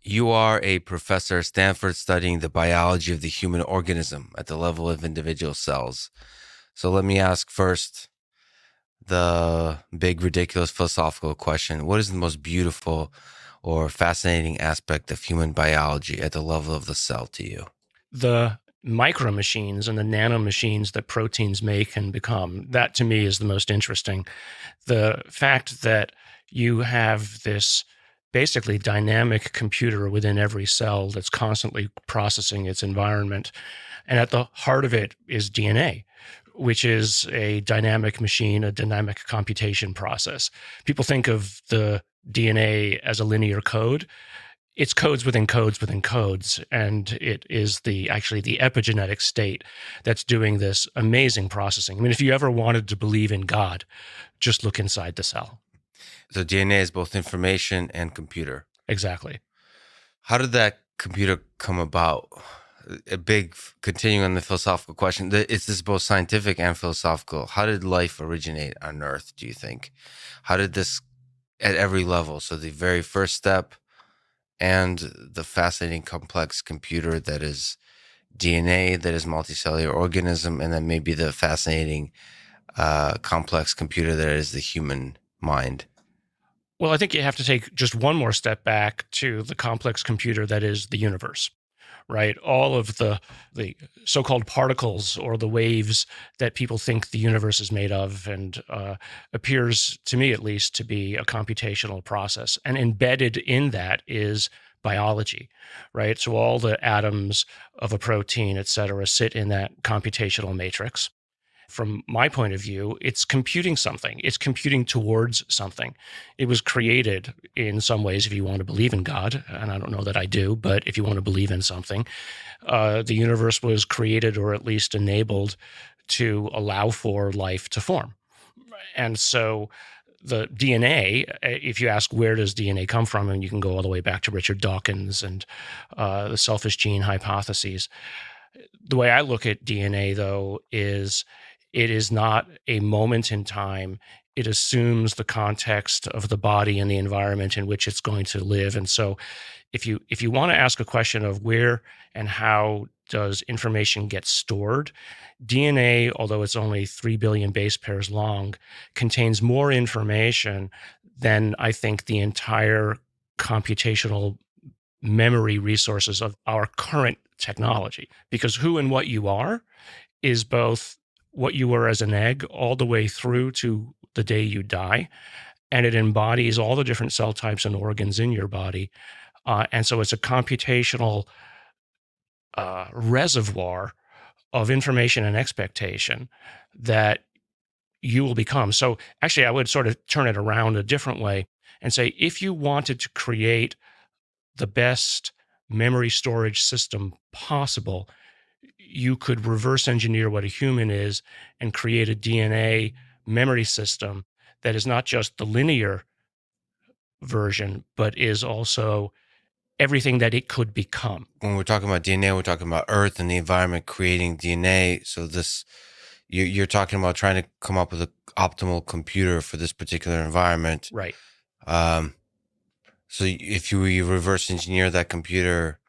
You are a professor at Stanford studying the biology of the human organism at the level of individual cells. So let me ask first the big, ridiculous philosophical question. What is the most beautiful or fascinating aspect of human biology at the level of the cell to you? The micro machines and the nano machines that proteins make and become. That to me is the most interesting. The fact that you have this basically dynamic computer within every cell that's constantly processing its environment. And at the heart of it is DNA, which is a dynamic machine, a dynamic computation process. People think of the DNA as a linear code. It's codes within codes within codes, and it is actually the epigenetic state that's doing this amazing processing. I mean, if you ever wanted to believe in God, just look inside the cell. So DNA is both information and computer. Exactly. How did that computer come about? A big, continuing on the philosophical question, is this both scientific and philosophical? How did life originate on Earth, do you think? How did this, at every level? So the very first step and the fascinating complex computer that is DNA, that is multicellular organism, and then maybe the fascinating complex computer that is the human mind. Well, I think you have to take just one more step back to the complex computer that is the universe, right? All of the so-called particles or the waves that people think the universe is made of, and appears to me at least to be a computational process. And embedded in that is biology, right? So all the atoms of a protein, et cetera, sit in that computational matrix. From my point of view, it's computing something. It's computing towards something. It was created in some ways, if you want to believe in God, and I don't know that I do, but if you want to believe in something, the universe was created or at least enabled to allow for life to form. And so the DNA, if you ask where does DNA come from, and you can go all the way back to Richard Dawkins and the selfish gene hypotheses. The way I look at DNA, though, is it is not a moment in time. It assumes the context of the body and the environment in which it's going to live. And so if you want to ask a question of where and how does information get stored, DNA, although it's only 3 billion base pairs long, contains more information than I think the entire computational memory resources of our current technology. Because who and what you are is both what you were as an egg all the way through to the day you die. And it embodies all the different cell types and organs in your body. And so it's a computational reservoir of information and expectation that you will become. So actually, I would sort of turn it around a different way and say, if you wanted to create the best memory storage system possible, you could reverse engineer what a human is and create a DNA memory system that is not just the linear version, but is also everything that it could become. When we're talking about DNA, we're talking about Earth and the environment creating DNA. So this, you're talking about trying to come up with an optimal computer for this particular environment. Right. Um, so if you reverse engineer that computer,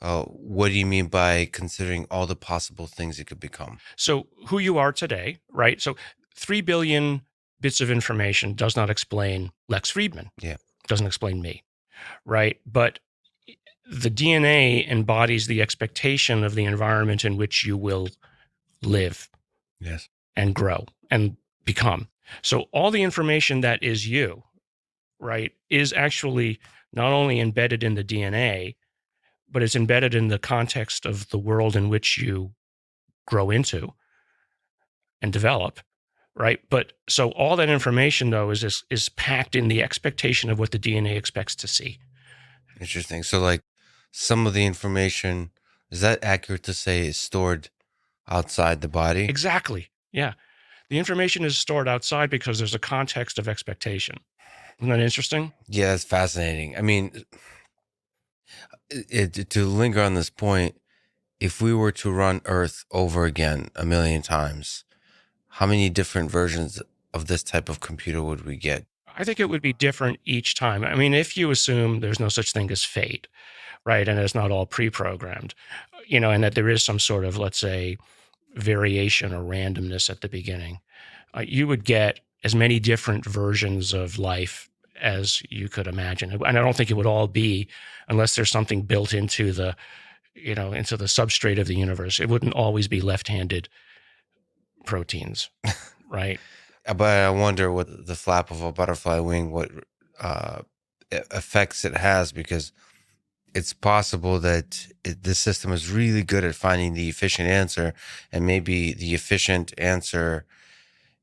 what do you mean by considering all the possible things it could become? So who you are today, right? So 3 billion bits of information does not explain Lex Fridman, Yeah. doesn't explain me, right? But the DNA embodies the expectation of the environment in which you will live Yes. and grow and become. So all the information that is you, right, is actually not only embedded in the DNA, but it's embedded in the context of the world in which you grow into and develop, right? But so all that information, though, is packed in the expectation of what the DNA expects to see. Interesting. So like some of the information, is that accurate to say is stored outside the body? Exactly. Yeah. The information is stored outside because there's a context of expectation. Isn't that interesting? Yeah, that's fascinating. I mean, to linger on this point, if we were to run Earth over again a million times, how many different versions of this type of computer would we get? I think it would be different each time. I mean, if you assume there's no such thing as fate, right, and it's not all pre-programmed, and that there is some sort of, let's say, variation or randomness at the beginning, you would get as many different versions of life as you could imagine. And I don't think it would all be, unless there's something built into into the substrate of the universe. It wouldn't always be left-handed proteins, right? But I wonder what the flap of a butterfly wing, what uh, effects it has, because it's possible that this system is really good at finding the efficient answer, and maybe the efficient answer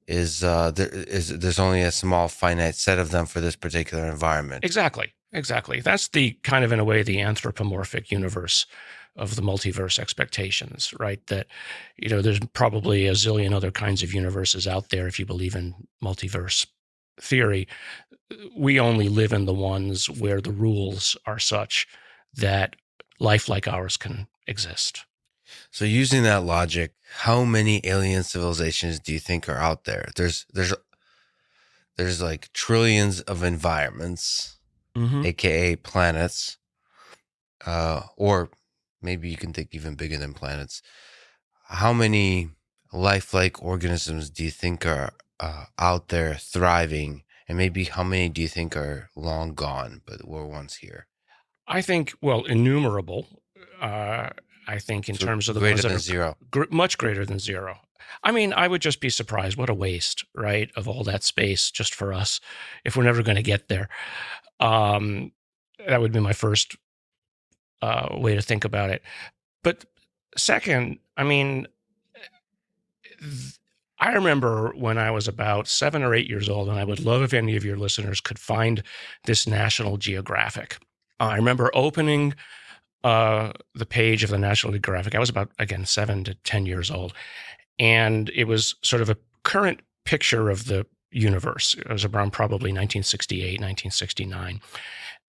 is there's only a small finite set of them for this particular environment. Exactly. That's the kind of, in a way, the anthropomorphic universe of the multiverse expectations, right? That, there's probably a zillion other kinds of universes out there if you believe in multiverse theory. We only live in the ones where the rules are such that life like ours can exist. So using that logic, how many alien civilizations do you think are out there? There's like trillions of environments, aka planets, or maybe you can think even bigger than planets. How many lifelike organisms do you think are out there thriving, and maybe how many do you think are long gone but were once here? I think, well, innumerable. I think in So terms of the greater ones that than are zero. much greater than zero. I mean, I would just be surprised. What a waste, right, of all that space just for us, if we're never going to get there. Um, that would be my first way to think about it. But second, I mean, I remember when I was about 7 or 8 years old, and I would love if any of your listeners could find this National Geographic. I remember opening the page of the National Geographic. I was about, again, 7 to 10 years old. And it was sort of a current picture of the universe. It was around probably 1968, 1969.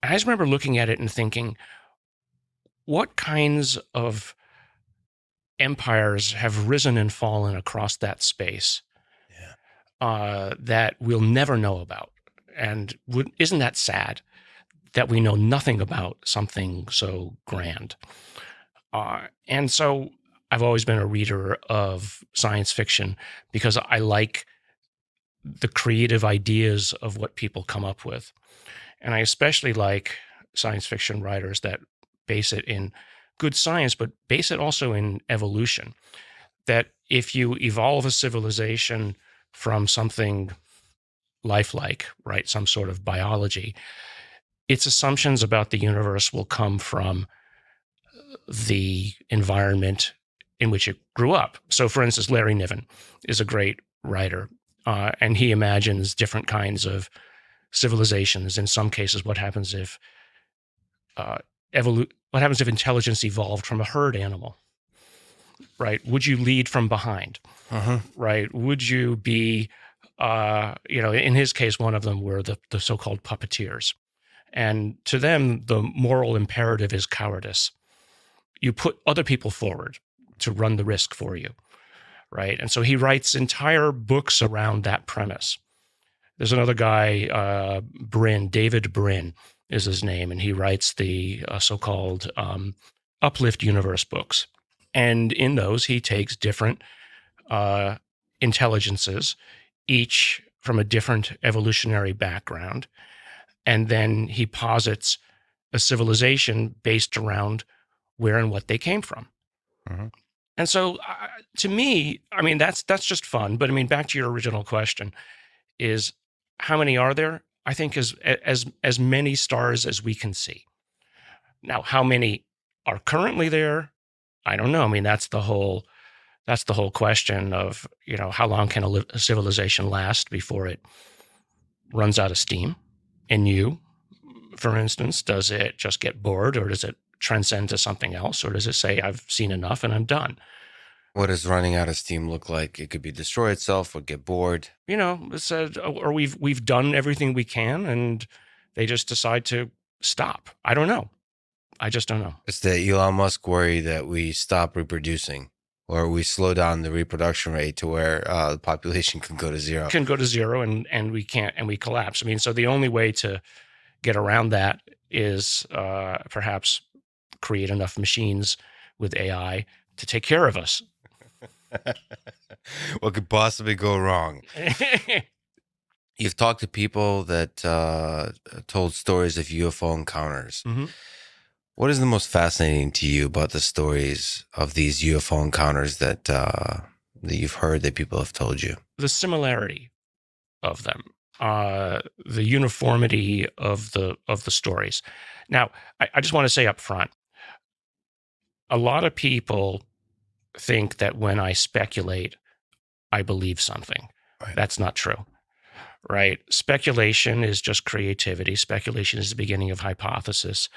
And I just remember looking at it and thinking, what kinds of empires have risen and fallen across that space that we'll never know about? And isn't that sad that we know nothing about something so grand? And so I've always been a reader of science fiction because I like the creative ideas of what people come up with. And I especially like science fiction writers that base it in good science, but base it also in evolution. That if you evolve a civilization from something lifelike, right, some sort of biology, its assumptions about the universe will come from the environment in which it grew up. So, for instance, Larry Niven is a great writer, and he imagines different kinds of civilizations. In some cases, what happens if intelligence evolved from a herd animal? Right? Would you lead from behind? Right? Would you be, in his case, one of them were the so-called puppeteers. And to them, the moral imperative is cowardice. You put other people forward to run the risk for you, right? And so he writes entire books around that premise. There's another guy, David Brin is his name, and he writes the so-called Uplift Universe books. And in those, he takes different intelligences, each from a different evolutionary background, and then he posits a civilization based around where and what they came from. And so, to me, I mean, that's just fun. But I mean, back to your original question, is how many are there? I think as many stars as we can see. Now, how many are currently there? I don't know. I mean, that's the whole question of, how long can a civilization last before it runs out of steam? And you, for instance, does it just get bored, or does it transcend to something else, or does it say, I've seen enough and I'm done? What does running out of steam look like? It could be destroy itself or get bored. It said, or we've done everything we can, and they just decide to stop. I don't know. I just don't know. It's the Elon Musk worry that we stop reproducing. or we slow down the reproduction rate to where the population can go to zero. Can go to zero, and we can't, and we collapse. I mean, so the only way to get around that is perhaps create enough machines with AI to take care of us. What could possibly go wrong? You've talked to people that told stories of UFO encounters. Mm-hmm. What is the most fascinating to you about the stories of these UFO encounters that you've heard that people have told you? The similarity of them, the uniformity of the stories. Now, I just want to say up front, a lot of people think that when I speculate, I believe something. Right. That's not true, right? Speculation is just creativity. Speculation is the beginning of hypothesis.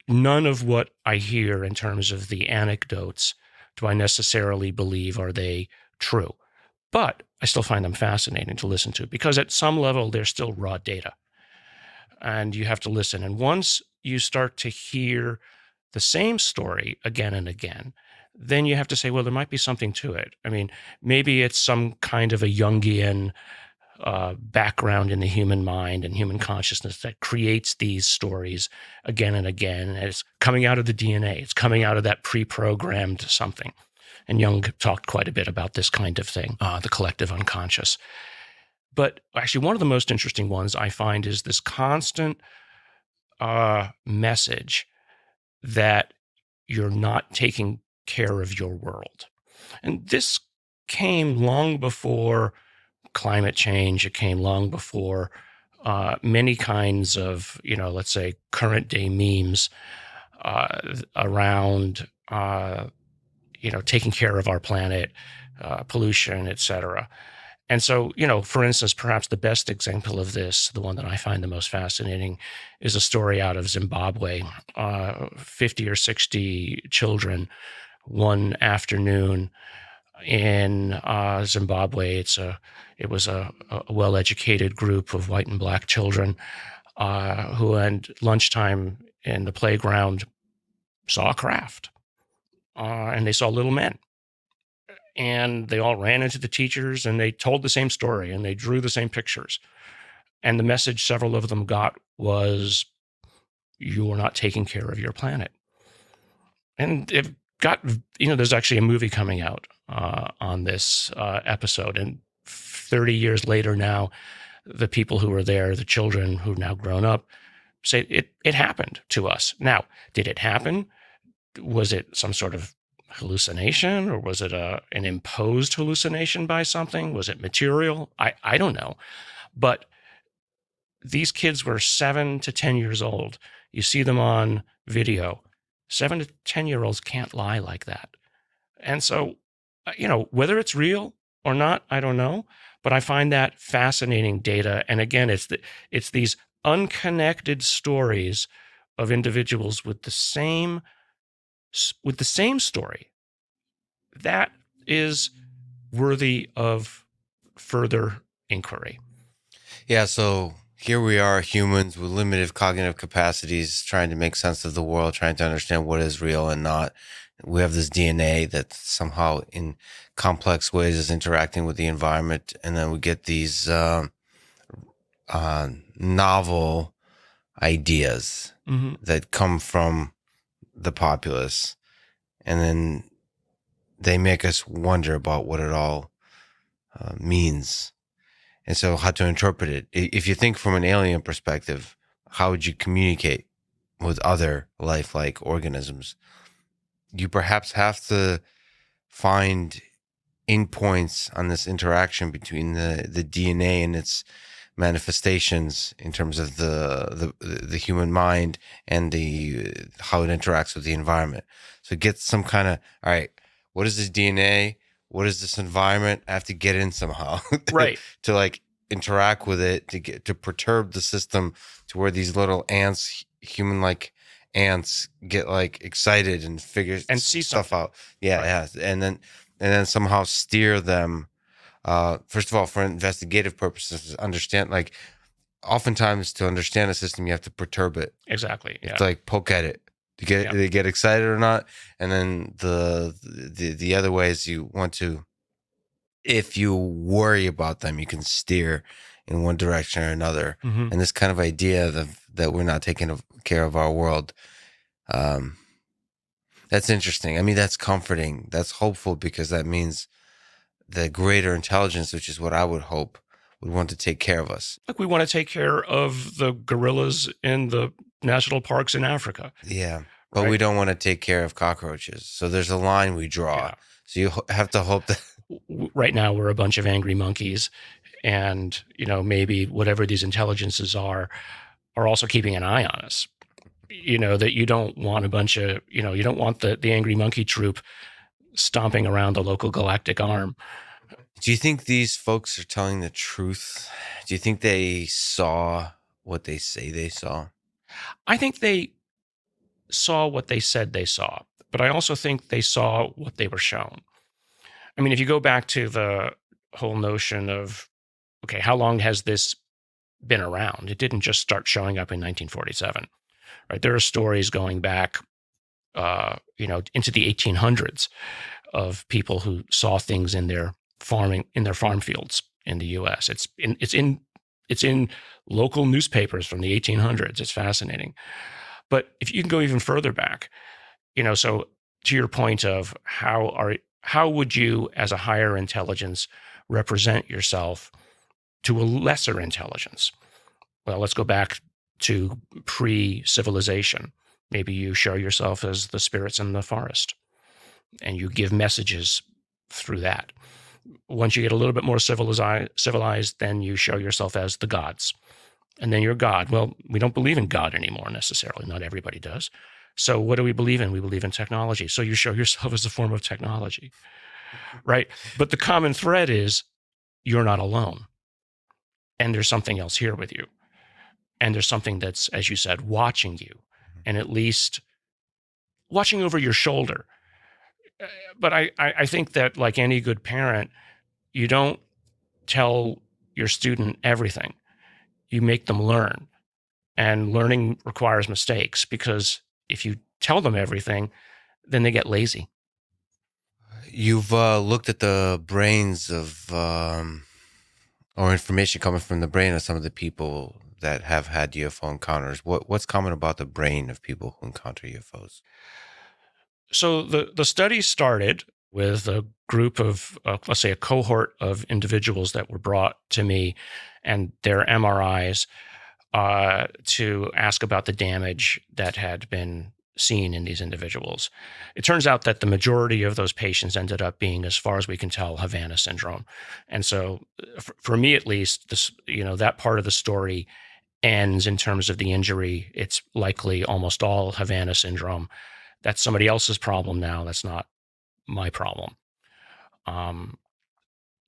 None of what I hear in terms of the anecdotes do I necessarily believe are they true. But I still find them fascinating to listen to because at some level, they're still raw data. And you have to listen. And once you start to hear the same story again and again, then you have to say, well, there might be something to it. I mean, maybe it's some kind of a Jungian background in the human mind and human consciousness that creates these stories again and again. And it's coming out of the DNA. It's coming out of that pre-programmed something. And Jung talked quite a bit about this kind of thing, the collective unconscious. But actually, one of the most interesting ones I find is this constant message that you're not taking care of your world. And this came long before climate change. It came long before many kinds of, let's say, current day memes around, taking care of our planet, pollution, et cetera. And so, for instance, perhaps the best example of this, the one that I find the most fascinating, is a story out of Zimbabwe. 50 or 60 children one afternoon in Zimbabwe. It was a well-educated group of white and black children who at lunchtime in the playground saw a craft, and they saw little men. And they all ran into the teachers and they told the same story and they drew the same pictures. And the message several of them got was, you are not taking care of your planet. And it got, there's actually a movie coming out on this episode. And 30 years later now, the people who were there, the children who've now grown up, say it happened to us. Now, did it happen? Was it some sort of hallucination, or was it an imposed hallucination by something? Was it material? I don't know. But these kids were 7 to 10 years old. You see them on video. 7 to 10-year-olds can't lie like that. And so, whether it's real or not, I don't know. But I find that fascinating data. And again, it's these unconnected stories of individuals with the same story that is worthy of further inquiry. Yeah, so here we are, humans with limited cognitive capacities, trying to make sense of the world, trying to understand what is real and not. We have this DNA that somehow in complex ways is interacting with the environment, and then we get these novel ideas that come from the populace, and then they make us wonder about what it all means, and so how to interpret it. If you think from an alien perspective, how would you communicate with other lifelike organisms? You perhaps have to find endpoints on this interaction between the DNA and its manifestations in terms of the human mind and how it interacts with the environment. So get some kind of, all right, what is this DNA? What is this environment? I have to get in somehow Right. to like interact with it, to perturb the system to where these little ants, human-like ants, get like excited and figure And see stuff something. out. Yeah, Right. yeah. And then somehow steer them. First of all, for investigative purposes, understand, like, oftentimes to understand a system, you have to perturb it. Exactly. You Yeah. have to like poke at it. Yeah. they get excited or not, and then the other way is you want to, if you worry about them, you can steer in one direction or another. Hmm. And this kind of idea that we're not taking care of our world, um, that's interesting. I mean, that's comforting. That's hopeful because that means the greater intelligence, which is what I would hope, would want to take care of us. Like we want to take care of the gorillas in the national parks in Africa, Yeah. But right? we don't want to take care of cockroaches. So there's a line we draw. Yeah. So you have to hope that. Right now, we're a bunch of angry monkeys, and maybe whatever these intelligences are also keeping an eye on us. That you don't want a bunch of you don't want the angry monkey troop stomping around the local galactic arm. Do you think these folks are telling the truth? Do you think they saw what they say they saw? I think they saw what they said they saw, but I also think they saw what they were shown. I mean, if you go back to the whole notion of, okay, how long has this been around? It didn't just start showing up in 1947, right? There are stories going back, into the 1800s of people who saw things in their farm fields in the U.S. It's in local newspapers from the 1800s. It's fascinating. But if you can go even further back, so to your point of how would you as a higher intelligence represent yourself to a lesser intelligence? Well, let's go back to pre-civilization. Maybe you show yourself as the spirits in the forest and you give messages through that. Once you get a little bit more civilized, then you show yourself as the gods. And then you're God. Well, we don't believe in God anymore necessarily. Not everybody does. So what do we believe in? We believe in technology. So you show yourself as a form of technology, right? But the common thread is you're not alone. And there's something else here with you. And there's something that's, as you said, watching you and at least watching over your shoulder. But I think that, like any good parent, you don't tell your student everything. You make them learn. And learning requires mistakes, because if you tell them everything, then they get lazy. You've looked at the brains of, or information coming from the brain of some of the people that have had UFO encounters. What's common about the brain of people who encounter UFOs? So the study started with a group of, let's say, a cohort of individuals that were brought to me and their MRIs to ask about the damage that had been seen in these individuals. It turns out that the majority of those patients ended up being, as far as we can tell, Havana syndrome. And so, for me at least, that part of the story ends in terms of the injury. It's likely almost all Havana syndrome. That's somebody else's problem now. That's not my problem.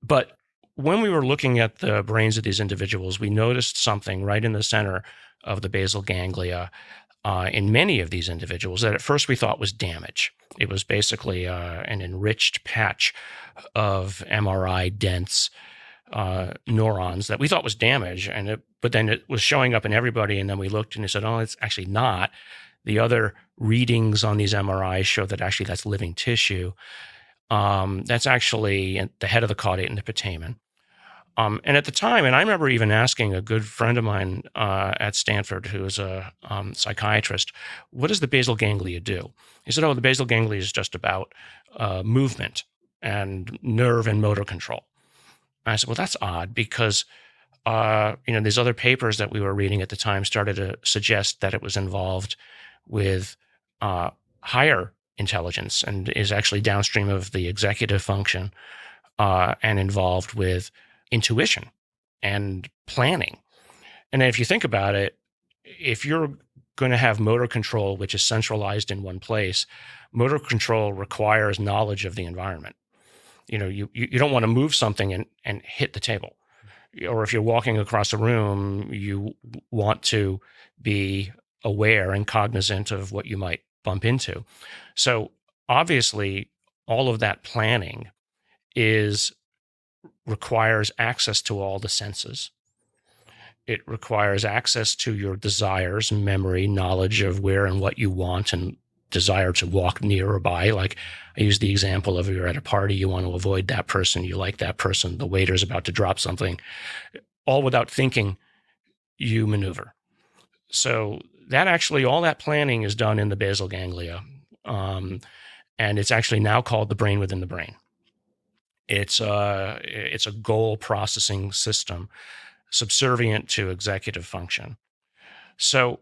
But when we were looking at the brains of these individuals, we noticed something right in the center of the basal ganglia in many of these individuals that at first we thought was damage. It was basically an enriched patch of MRI dense neurons that we thought was damage, but then it was showing up in everybody. And then we looked and they said, "Oh, it's actually not." The other readings on these MRIs show that actually that's living tissue. That's actually at the head of the caudate and the putamen. And at the time, and I remember even asking a good friend of mine at Stanford, who is a psychiatrist, what does the basal ganglia do? He said, "Oh, the basal ganglia is just about movement and nerve and motor control." And I said, "Well, that's odd, because these other papers that we were reading at the time started to suggest that it was involved with higher intelligence and is actually downstream of the executive function and involved with intuition and planning." And if you think about it, if you're going to have motor control, which is centralized in one place, motor control requires knowledge of the environment. You don't want to move something and hit the table. Or if you're walking across a room, you want to be aware and cognizant of what you might bump into. So obviously, all of that planning requires access to all the senses. It requires access to your desires, memory, knowledge of where and what you want and desire to walk near or by. Like I use the example of you're at a party, you want to avoid that person, you like that person, the waiter's about to drop something. All without thinking, you maneuver. So that actually, all that planning is done in the basal ganglia. And it's actually now called the brain within the brain. It's a goal processing system subservient to executive function. So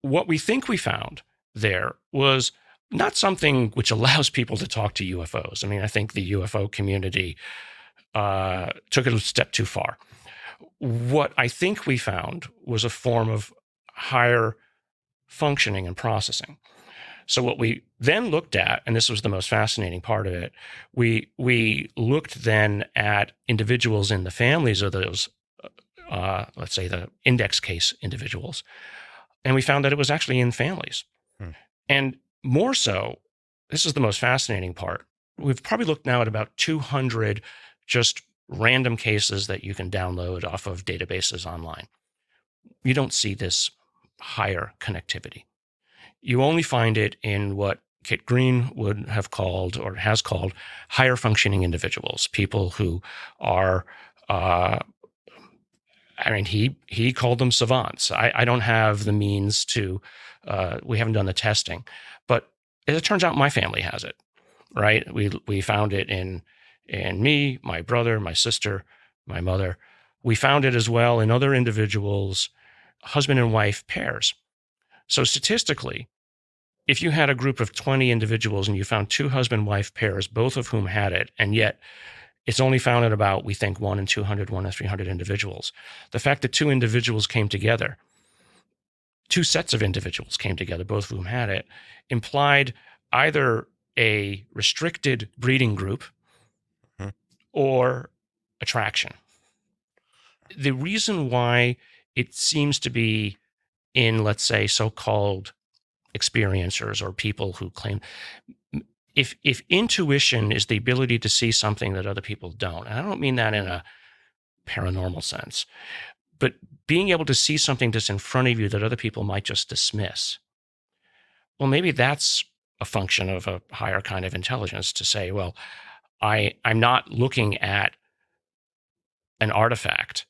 what we think we found there was not something which allows people to talk to UFOs. I mean, I think the UFO community took it a step too far. What I think we found was a form of higher functioning and processing. So what we then looked at, and this was the most fascinating part of it, we looked then at individuals in the families of those, let's say the index case individuals, and we found that it was actually in families. And more so, this is the most fascinating part. We've probably looked now at about 200 just random cases that you can download off of databases online. You don't see this higher connectivity. You only find it in what Kit Green would have called or has called higher functioning individuals, people who are, he called them savants. I don't have the means to, we haven't done the testing, but as it turns out, my family has it, right? We found it in me, my brother, my sister, my mother. We found it as well in other individuals, husband and wife pairs. So statistically, if you had a group of 20 individuals and you found two husband-wife pairs, both of whom had it, and yet it's only found in about, we think, 1 in 200, 1 in 300 individuals. The fact that two individuals came together, two sets of individuals came together, both of whom had it, implied either a restricted breeding group or attraction. The reason why it seems to be in, let's say, so-called experiencers or people who claim, if intuition is the ability to see something that other people don't, and I don't mean that in a paranormal sense, but being able to see something that's in front of you that other people might just dismiss, well, maybe that's a function of a higher kind of intelligence to say, well, I'm not looking at an artifact.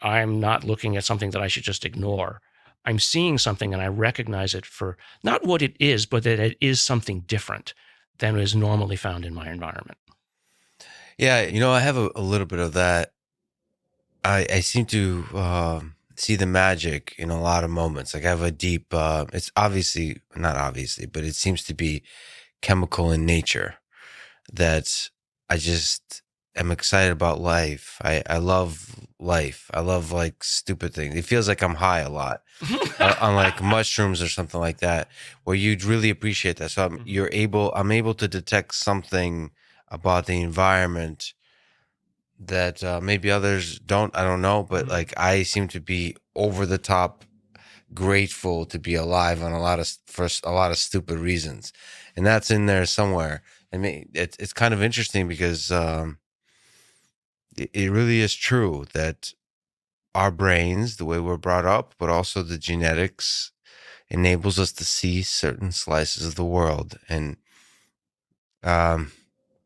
I'm not looking at something that I should just ignore. I'm seeing something and I recognize it for not what it is, but that it is something different than is normally found in my environment. Yeah, I have a little bit of that. I seem to see the magic in a lot of moments. Like I have a deep, it's obviously, not obviously, but it seems to be chemical in nature that I just am excited about life. I love life. I love like stupid things. It feels like I'm high a lot on like mushrooms or something like that, where you'd really appreciate that. So I'm able to detect something about the environment that maybe others don't. I don't know, but like I seem to be over the top grateful to be alive on for a lot of stupid reasons, and that's in there somewhere. I mean, it's kind of interesting because it really is true that our brains, the way we're brought up, but also the genetics, enables us to see certain slices of the world, and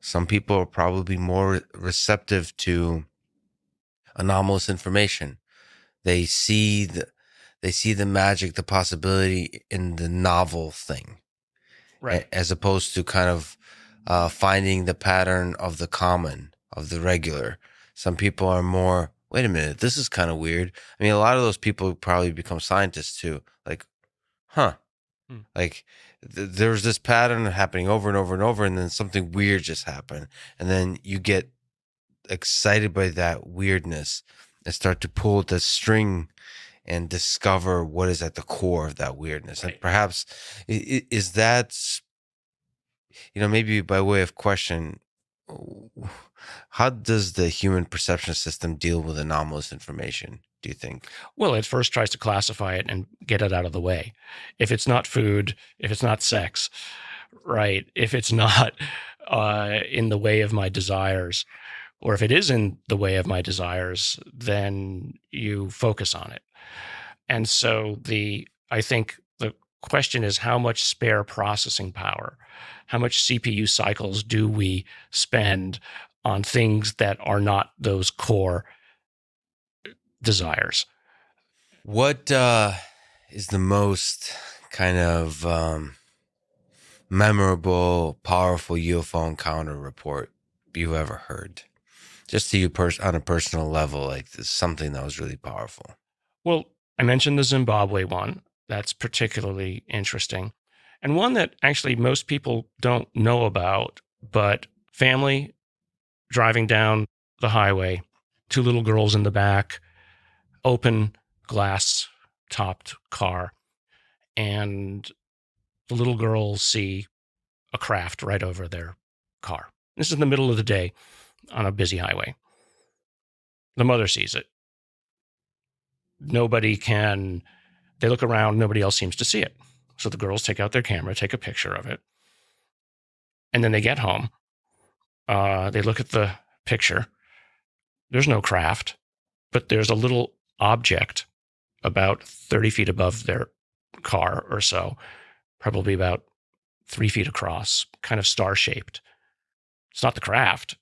some people are probably more receptive to anomalous information. They see the magic, the possibility in the novel thing, Right. as opposed to kind of finding the pattern of the common, of the regular. Some people are more, wait a minute, this is kind of weird. I mean, a lot of those people probably become scientists too. Like, huh, like there's this pattern happening over and over and over, and then something weird just happened, and then you get excited by that weirdness and start to pull the string and discover what is at the core of that weirdness. Right. And perhaps is that, maybe by way of question, how does the human perception system deal with anomalous information, do you think? Well, it first tries to classify it and get it out of the way. If it's not food, if it's not sex, right? If it's not in the way of my desires, or if it is in the way of my desires, then you focus on it. And so I think the question is how much spare processing power, how much CPU cycles do we spend on things that are not those core desires? What is the most kind of memorable, powerful UFO encounter report you ever heard? Just to you on a personal level, like this, something that was really powerful. Well, I mentioned the Zimbabwe one. That's particularly interesting. And one that actually most people don't know about, but family driving down the highway, two little girls in the back, open glass topped car, and the little girls see a craft right over their car. This is in the middle of the day on a busy highway. The mother sees it. Nobody can, they look around, nobody else seems to see it. So the girls take out their camera, take a picture of it. And then they get home. They look at the picture. There's no craft, but there's a little object about 30 feet above their car or so, probably about 3 feet across, kind of star shaped. It's not the craft,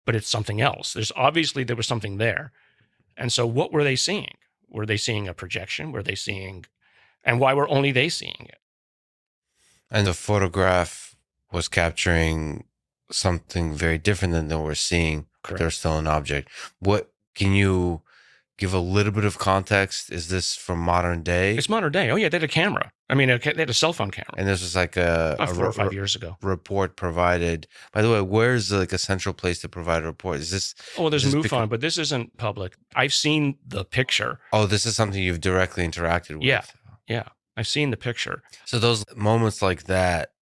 but it's something else. There was something there. And so what were they seeing? Were they seeing a projection? Were they seeing, and why were only they seeing it? And the photograph was capturing something very different than they were seeing, but there's still an object. What can you give a little bit of context? Is this from modern day? It's modern day. Oh yeah, they had a camera. I mean, they had a cell phone camera. And this was like about 4 or 5 years ago. Report provided. By the way, where's like a central place to provide a report? Is this? Oh, there's MUFON, but this isn't public. I've seen the picture. Oh, this is something you've directly interacted with. Yeah. I've seen the picture. So those moments like that,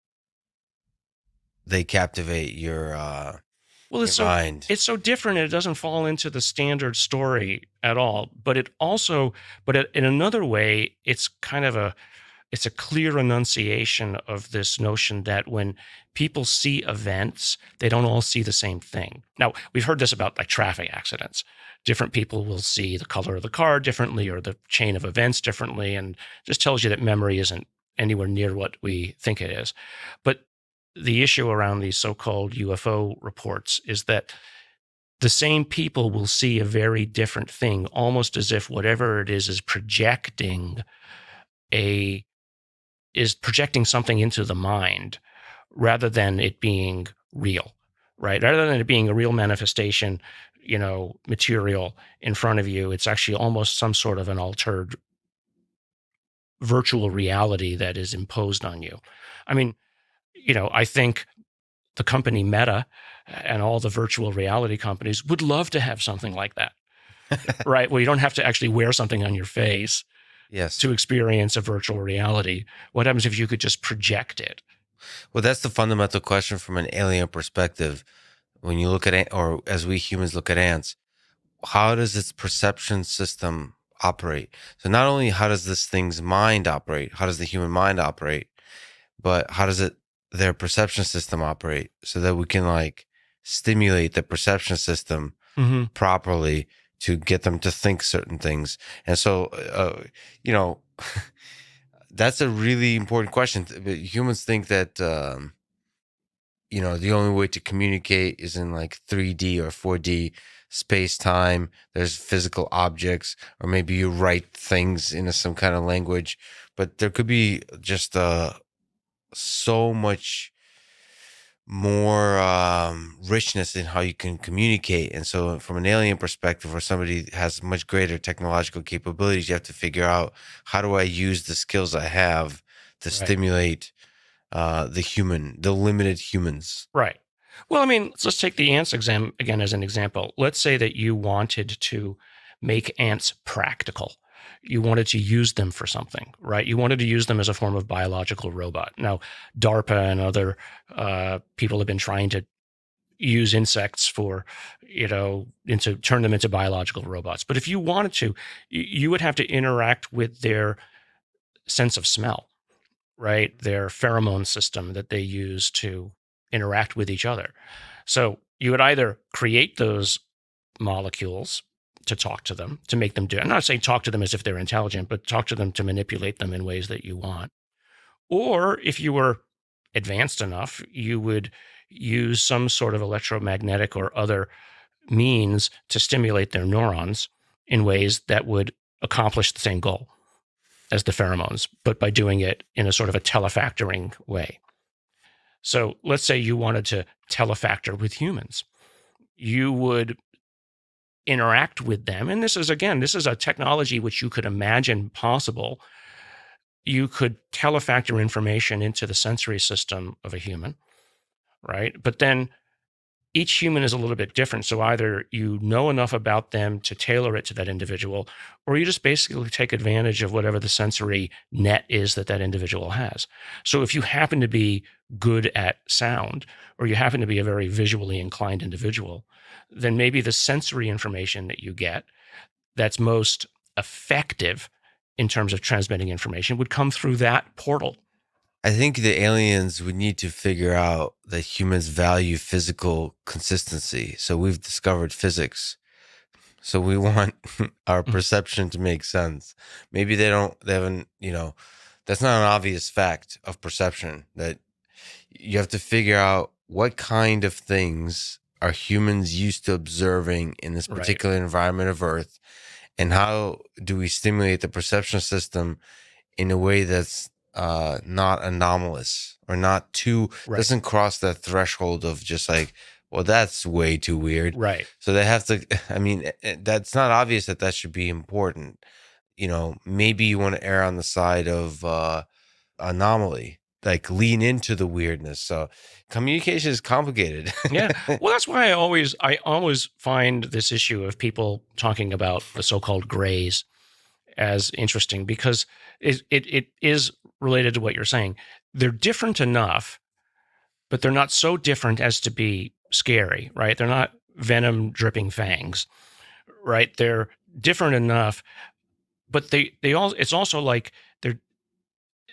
they captivate your mind. It's so different, and it doesn't fall into the standard story at all. But in another way, it's kind of it's a clear enunciation of this notion that when people see events, they don't all see the same thing. Now, we've heard this about like traffic accidents. Different people will see the color of the car differently or the chain of events differently, and just tells you that memory isn't anywhere near what we think it is. But the issue around these so-called UFO reports is that the same people will see a very different thing, almost as if whatever it is projecting something into the mind rather than it being real, right? Rather than it being a real manifestation, material in front of you, it's actually almost some sort of an altered virtual reality that is imposed on you. I mean, I think the company Meta and all the virtual reality companies would love to have something like that, right? Where you don't have to actually wear something on your face to experience a virtual reality. What happens if you could just project it? Well, that's the fundamental question from an alien perspective. When you look at, or as we humans look at ants, how does its perception system operate? So not only how does this thing's mind operate, how does the human mind operate, but how does their perception system operate so that we can like stimulate the perception system properly to get them to think certain things. And so, that's a really important question. Humans think that, the only way to communicate is in like 3D or 4D space time. There's physical objects, or maybe you write things in some kind of language, but there could be just so much more richness in how you can communicate. And so from an alien perspective, where somebody has much greater technological capabilities, you have to figure out, how do I use the skills I have to stimulate the limited humans? Right. Well, I mean, let's take the ants exam again as an example. Let's say that you wanted to make ants practical. You wanted to use them for something, right? You wanted to use them as a form of biological robot. Now, DARPA and other people have been trying to use insects for, turn them into biological robots. But if you wanted to, you would have to interact with their sense of smell, right? Their pheromone system that they use to interact with each other. So you would either create those molecules to talk to them, to make them do. I'm not saying talk to them as if they're intelligent, but talk to them to manipulate them in ways that you want. Or if you were advanced enough, you would use some sort of electromagnetic or other means to stimulate their neurons in ways that would accomplish the same goal as the pheromones, but by doing it in a sort of a telefactoring way. So let's say you wanted to telefactor with humans. You would interact with them. And this is a technology which you could imagine possible. You could telefactor information into the sensory system of a human, right? But then each human is a little bit different. So either you know enough about them to tailor it to that individual, or you just basically take advantage of whatever the sensory net is that individual has. So if you happen to be good at sound, or you happen to be a very visually inclined individual, then maybe the sensory information that you get that's most effective in terms of transmitting information would come through that portal. I think the aliens would need to figure out that humans value physical consistency. So we've discovered physics. So we want our perception to make sense. Maybe they haven't, that's not an obvious fact of perception, that you have to figure out what kind of things are humans used to observing in this particular environment of Earth, and how do we stimulate the perception system in a way that's not anomalous, or not too, doesn't cross that threshold of just like, well, that's way too weird. Right. So they have to, that's not obvious that should be important. Maybe you want to err on the side of anomaly, like lean into the weirdness. So communication is complicated. Yeah. Well, that's why I always find this issue of people talking about the so-called grays as interesting, because it is related to what you're saying. They're different enough, but they're not so different as to be scary, right? They're not venom dripping fangs, right? They're different enough, but it's also like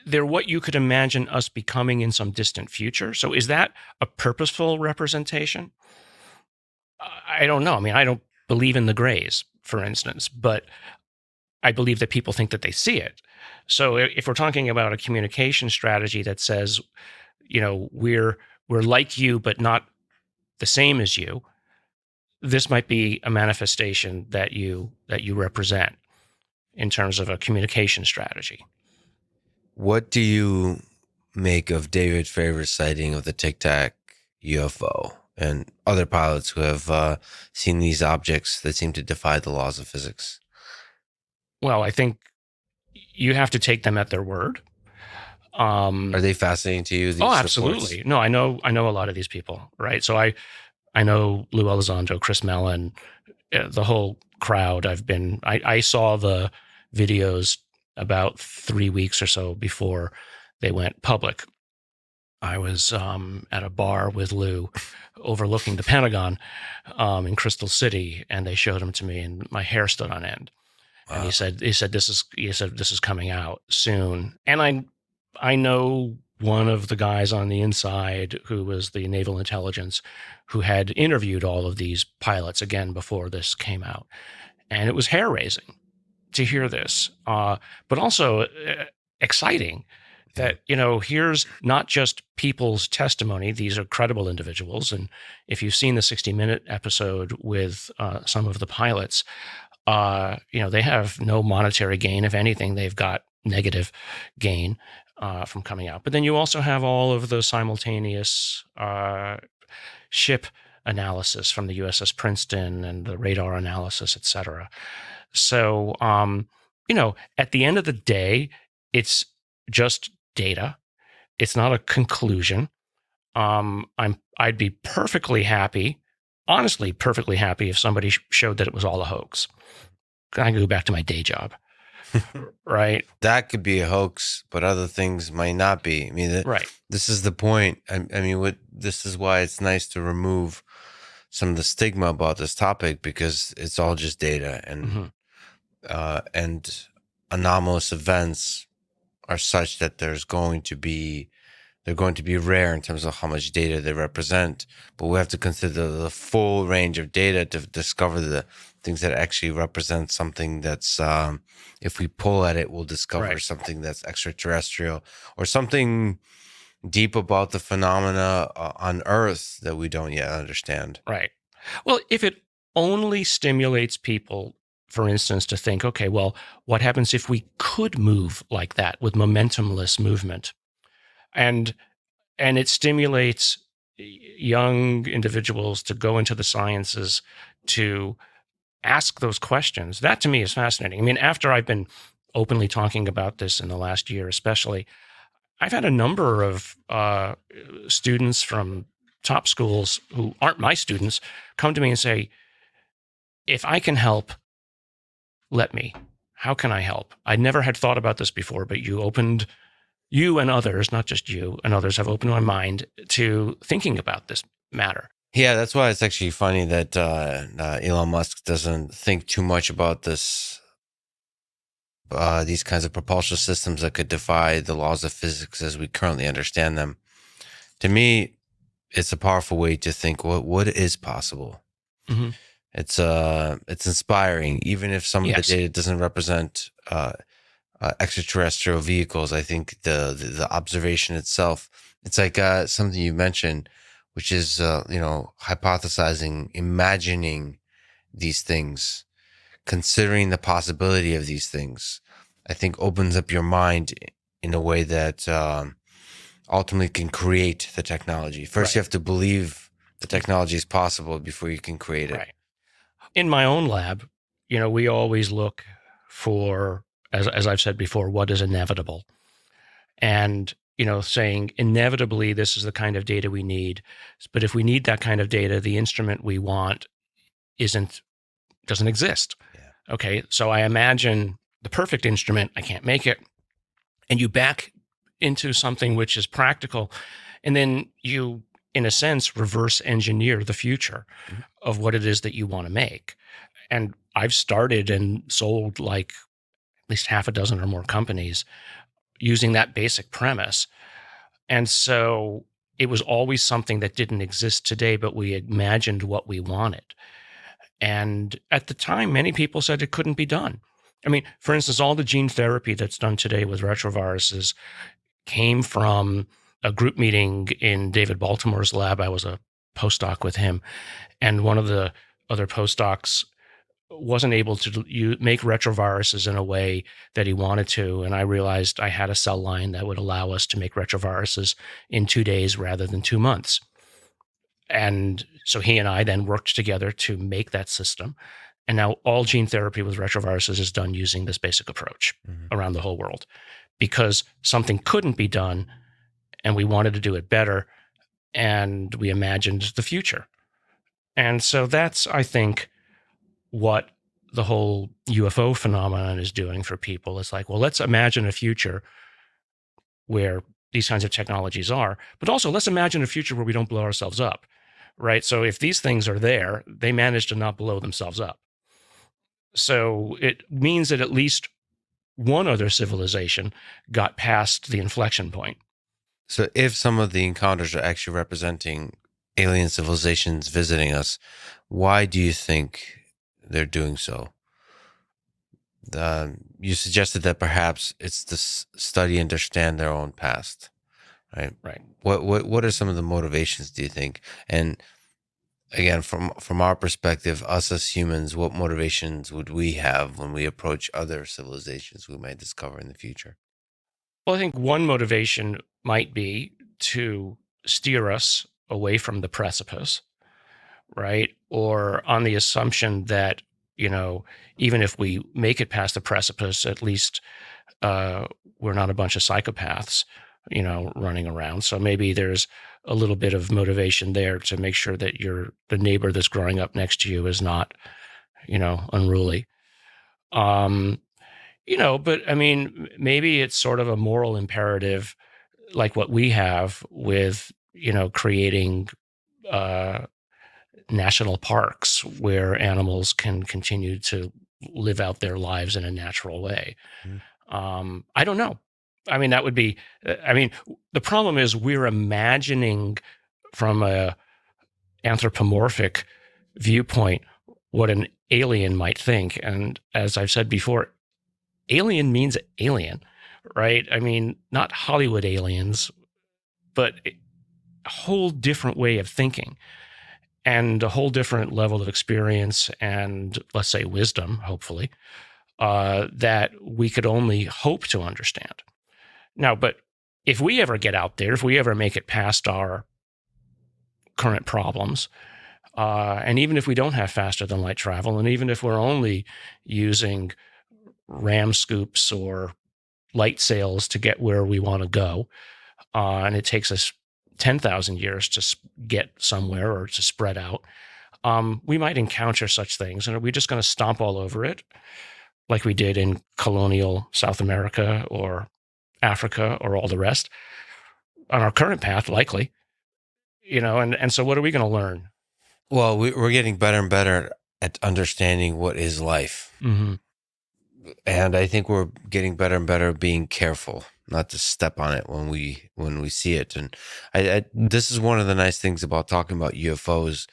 they're what you could imagine us becoming in some distant future. So is that a purposeful representation? I don't know. I mean, I don't believe in the grays, for instance, but I believe that people think that they see it. So if we're talking about a communication strategy that says, we're like you, but not the same as you, this might be a manifestation that you represent in terms of a communication strategy. What do you make of David Favor's sighting of the Tic Tac UFO and other pilots who have seen these objects that seem to defy the laws of physics? Well, I think you have to take them at their word. Are they fascinating to you? These absolutely. reports? No, I know a lot of these people, right? So I know Lou Elizondo, Chris Mellon, the whole crowd. I saw the videos about 3 weeks or so before they went public. I was at a bar with Lou overlooking the Pentagon in Crystal City, and they showed them to me, and my hair stood on end. Wow. And he said this is coming out soon. And I know one of the guys on the inside who was the naval intelligence who had interviewed all of these pilots again before this came out. And it was hair raising to hear this, but also exciting that, here's not just people's testimony. These are credible individuals. And if you've seen the 60-minute episode with some of the pilots, they have no monetary gain. If anything, they've got negative gain from coming out. But then you also have all of the simultaneous ship analysis from the USS Princeton and the radar analysis, et cetera. So, at the end of the day, it's just data. It's not a conclusion. I'd be perfectly happy, honestly, perfectly happy if somebody showed that it was all a hoax. I can go back to my day job. Right. That could be a hoax, but other things might not be. I mean, right. This is the point. This is why it's nice to remove some of the stigma about this topic, because it's all just data, and and anomalous events are such that there's going to be They're going to be rare in terms of how much data they represent, but we have to consider the full range of data to discover the things that actually represent something that's, if we pull at it, we'll discover Right. something that's extraterrestrial or something deep about the phenomena on Earth that we don't yet understand. Right. Well, if it only stimulates people, for instance, to think, okay, well, what happens if we could move like that with momentumless movement? And it stimulates young individuals to go into the sciences to ask those questions. That to me is fascinating. I mean, after I've been openly talking about this in the last year, especially, I've had a number of students from top schools who aren't my students come to me and say, if I can help, let me. How can I help? I never had thought about this before, but you and others, not just you and others, have opened my mind to thinking about this matter. Yeah, that's why it's actually funny that Elon Musk doesn't think too much about these kinds of propulsion systems that could defy the laws of physics as we currently understand them. To me, it's a powerful way to think what is possible. Mm-hmm. It's inspiring, even if some of the Yes. data doesn't represent extraterrestrial vehicles. I think the observation itself, it's like something you mentioned, which is hypothesizing, imagining these things, considering the possibility of these things. I think opens up your mind in a way that ultimately can create the technology. First, Right. you have to believe the technology is possible before you can create it. Right. In my own lab, we always look for, as I've said before, what is inevitable. And, saying inevitably this is the kind of data we need. But if we need that kind of data, the instrument we want doesn't exist. Yeah. Okay. So I imagine the perfect instrument, I can't make it. And you back into something which is practical. And then you, in a sense, reverse engineer the future Mhm. of what it is that you want to make. And I've started and sold like at least half a dozen or more companies using that basic premise. And so it was always something that didn't exist today, but we imagined what we wanted. And at the time, many people said it couldn't be done. I mean, for instance, all the gene therapy that's done today with retroviruses came from a group meeting in David Baltimore's lab. I was a postdoc with him. And one of the other postdocs wasn't able to make retroviruses in a way that he wanted to. And I realized I had a cell line that would allow us to make retroviruses in 2 days rather than 2 months. And so he and I then worked together to make that system. And now all gene therapy with retroviruses is done using this basic approach around the whole world because something couldn't be done and we wanted to do it better and we imagined the future. And so that's, I think, what the whole UFO phenomenon is doing for people. It's like, well, let's imagine a future where these kinds of technologies are, but also let's imagine a future where we don't blow ourselves up, right? So if these things are there, they manage to not blow themselves up. So it means that at least one other civilization got past the inflection point. So, if some of the encounters are actually representing alien civilizations visiting us, why do you think they're doing so? You suggested that perhaps it's to study and understand their own past, right? Right. What are some of the motivations, do you think? And again, from our perspective, us as humans, what motivations would we have when we approach other civilizations we might discover in the future? Well, I think one motivation might be to steer us away from the precipice, right? Or on the assumption that, even if we make it past the precipice, at least we're not a bunch of psychopaths, running around. So maybe there's a little bit of motivation there to make sure that the neighbor that's growing up next to you is not, unruly. But I mean, maybe it's sort of a moral imperative, like what we have with, creating uh, national parks where animals can continue to live out their lives in a natural way. Mhm. I don't know. I mean, that would be, I mean, the problem is we're imagining from a anthropomorphic viewpoint what an alien might think. And as I've said before, alien means alien, right? I mean, not Hollywood aliens, but a whole different way of thinking and a whole different level of experience and, let's say, wisdom, hopefully, that we could only hope to understand. Now, but if we ever get out there, if we ever make it past our current problems, and even if we don't have faster than light travel, and even if we're only using ram scoops or light sails to get where we want to go, and it takes us 10,000 years to get somewhere or to spread out, we might encounter such things. And are we just going to stomp all over it like we did in colonial South America or Africa or all the rest? On our current path, likely, and so what are we going to learn? Well, we're getting better and better at understanding what is life. Mm-hmm. And I think we're getting better and better at being careful not to step on it when we see it. And this is one of the nice things about talking about UFOs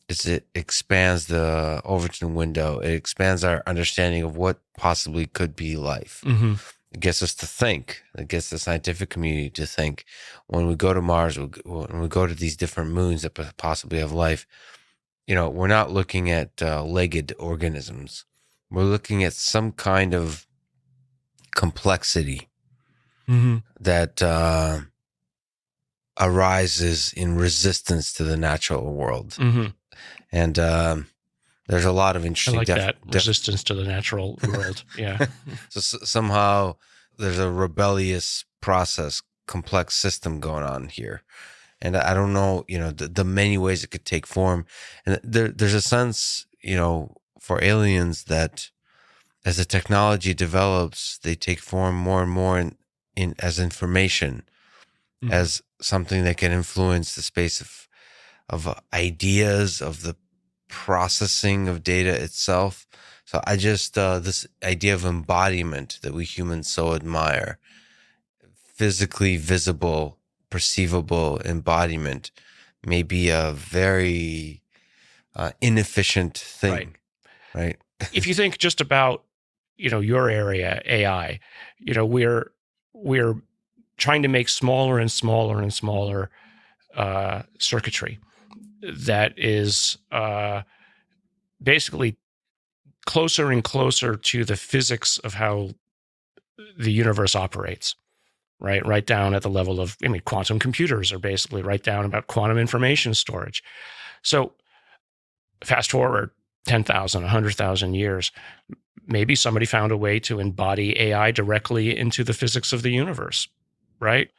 is it expands the Overton window. It expands our understanding of what possibly could be life. Mm-hmm. It gets us to think. It gets the scientific community to think. When we go to Mars, when we go to these different moons that possibly have life, we're not looking at legged organisms. We're looking at some kind of complexity Mm-hmm. that arises in resistance to the natural world. Mm-hmm. And there's a lot of I interesting like that resistance to the natural world. Yeah. So somehow there's a rebellious process, complex system going on here. And I don't know, the many ways it could take form. And there's a sense, for aliens that as the technology develops, they take form more and more in as information, Mm-hmm. as something that can influence the space of ideas, of the processing of data itself. So I just this idea of embodiment that we humans so admire, physically visible, perceivable embodiment, may be a very inefficient thing, right? If you think just about your area, AI, we're trying to make smaller and smaller and smaller circuitry that is basically closer and closer to the physics of how the universe operates, right down at the level of, quantum computers are basically right down about quantum information storage. So fast forward 10,000, 100,000 years, maybe somebody found a way to embody AI directly into the physics of the universe, right?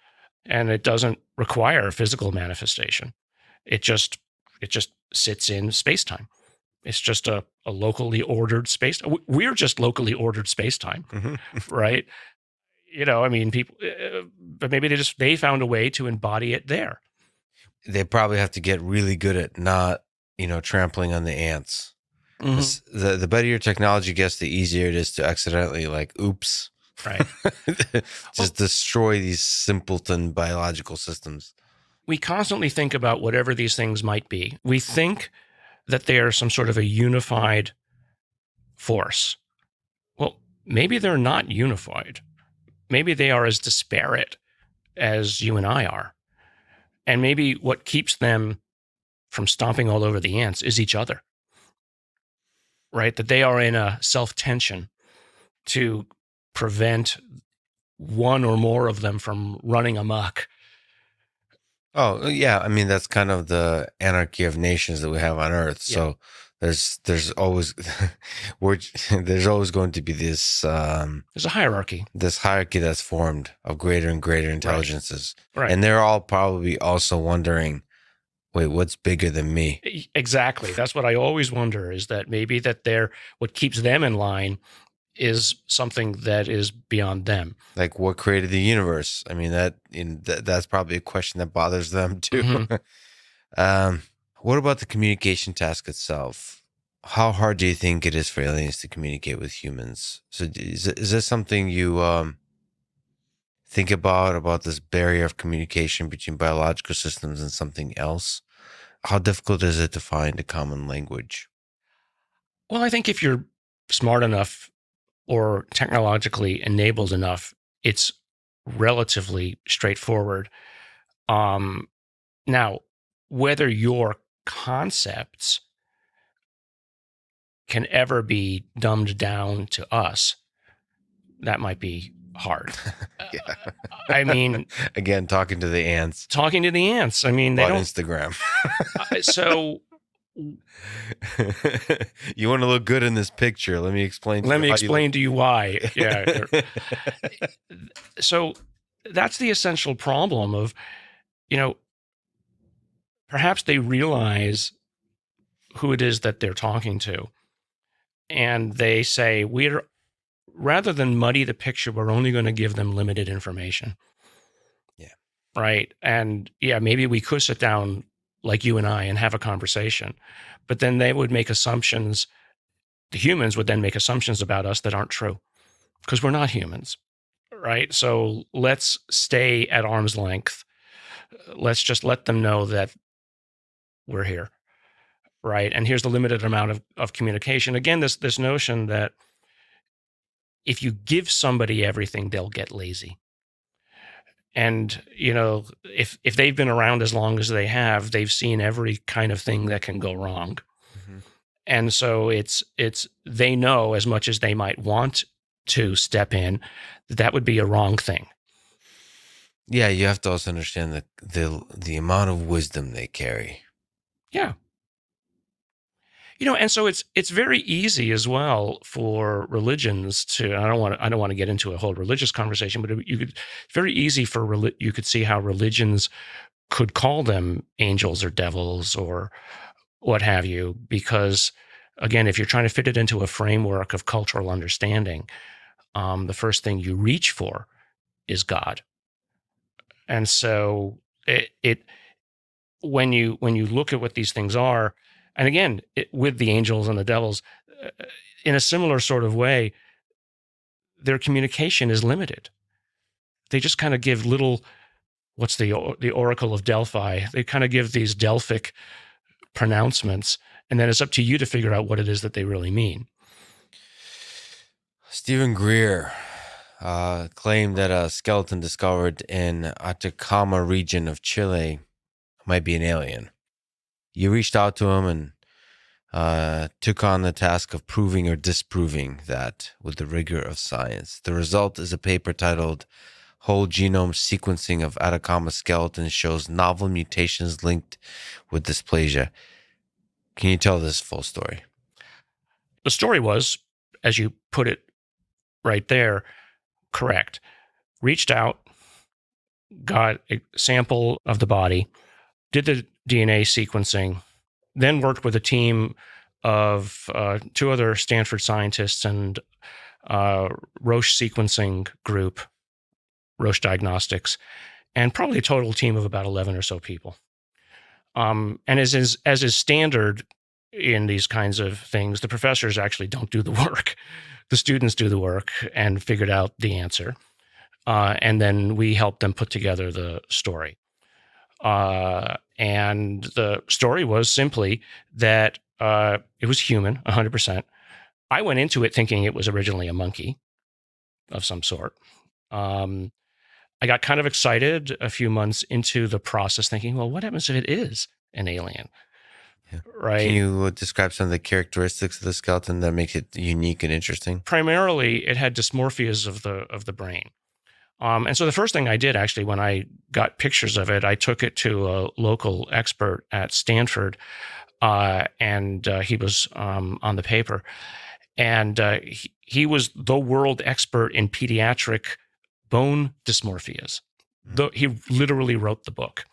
And it doesn't require a physical manifestation. It just sits in space-time. It's just a locally ordered space. We're just locally ordered space-time, Mm-hmm. right? People, but maybe they found a way to embody it there. They probably have to get really good at not, trampling on the ants. Mm-hmm. The better your technology gets, the easier it is to accidentally oops, Right. just destroy these simpleton biological systems. We constantly think about whatever these things might be. We think that they are some sort of a unified force. Well, maybe they're not unified. Maybe they are as disparate as you and I are. And maybe what keeps them from stomping all over the ants is each other, right? That they are in a self-tension to prevent one or more of them from running amok. Oh, yeah. I mean, that's kind of the anarchy of nations that we have on Earth. Yeah. So there's always there's always going to be this There's a hierarchy. This hierarchy that's formed of greater and greater intelligences. Right. And they're all probably also wondering, wait, what's bigger than me? Exactly. That's what I always wonder, is that maybe that what keeps them in line is something that is beyond them. Like, what created the universe? I mean, that's probably a question that bothers them too. Mm-hmm. What about the communication task itself? How hard do you think it is for aliens to communicate with humans? So is this something you think about this barrier of communication between biological systems and something else, how difficult is it to find a common language? Well, I think if you're smart enough or technologically enabled enough, it's relatively straightforward. Um, Now, whether your concepts can ever be dumbed down to us, that might be hard. Yeah. I mean, Again, talking to the ants talking to the ants, I mean, they about don't. Instagram. So You want to look good in this picture. Let me explain to let you me how you look. explain to you why. Yeah. So that's the essential problem of, you know, perhaps they realize who it is that they're talking to. And they say, we're rather than muddy the picture, we're only going to give them limited information. Yeah. Right. And yeah, maybe we could sit down like you and I and have a conversation, but then they would make assumptions. The humans would then make assumptions about us that aren't true because we're not humans. Right. So let's stay at arm's length. Let's just let them know that we're here. Right. And here's the limited amount of communication. Again, this notion that if you give somebody everything, they'll get lazy. And if they've been around as long as they have, they've seen every kind of thing that can go wrong. Mm-hmm. And so it's they know, as much as they might want to step in, that would be a wrong thing. Yeah, you have to also understand the amount of wisdom they carry. Yeah. And so it's very easy as well for religions to. I don't want to get into a whole religious conversation, but it's very easy for you could see how religions could call them angels or devils or what have you, because again, if you're trying to fit it into a framework of cultural understanding, the first thing you reach for is God. And so it when you look at what these things are, and again, with the angels and the devils, uh, in a similar sort of way, their communication is limited. They just kind of give little. What's the Oracle of Delphi? They kind of give these Delphic pronouncements, and then it's up to you to figure out what it is that they really mean. Stephen Greer claimed that a skeleton discovered in Atacama region of Chile might be an alien. You reached out to him and took on the task of proving or disproving that with the rigor of science. The result is a paper titled Whole Genome Sequencing of Atacama Skeletons Shows Novel Mutations Linked with Dysplasia. Can you tell this full story? The story was, as you put it right there, correct. Reached out, got a sample of the body, did the DNA sequencing, then worked with a team of two other Stanford scientists and Roche sequencing group, Roche Diagnostics, and probably a total team of about 11 or so people. And as is standard in these kinds of things, the professors actually don't do the work. The students do the work and figured out the answer. And then we help them put together the story. And the story was simply that it was human, 100%. I went into it thinking it was originally a monkey of some sort. I got kind of excited a few months into the process thinking, well, what happens if it is an alien? Yeah. Right. Can you describe some of the characteristics of the skeleton that makes it unique and interesting? Primarily, it had dysmorphias of the brain. And so the first thing I did actually when I got pictures of it, I took it to a local expert at Stanford, and he was on the paper. And he was the world expert in pediatric bone dysmorphias. He literally wrote the book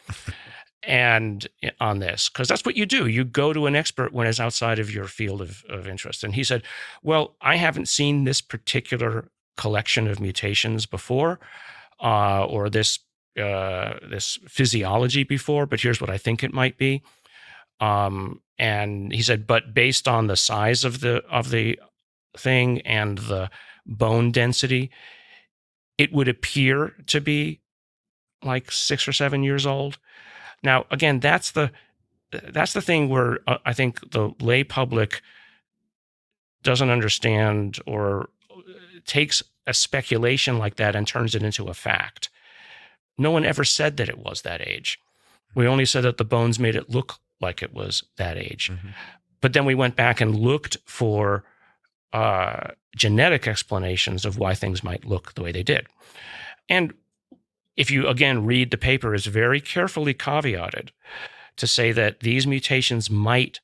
and on this, because that's what you do. You go to an expert when it's outside of your field of interest. And he said, well, I haven't seen this particular collection of mutations before, or this physiology before, but here's what I think it might be. And he said, but based on the size of the thing and the bone density, it would appear to be like 6 or 7 years old. Now, again, that's the thing where I think the lay public doesn't understand or takes a speculation like that and turns it into a fact. No one ever said that it was that age. We only said that the bones made it look like it was that age. Mm-hmm. But then we went back and looked for genetic explanations of why things might look the way they did. And if you, again, read the paper, it's very carefully caveated to say that these mutations might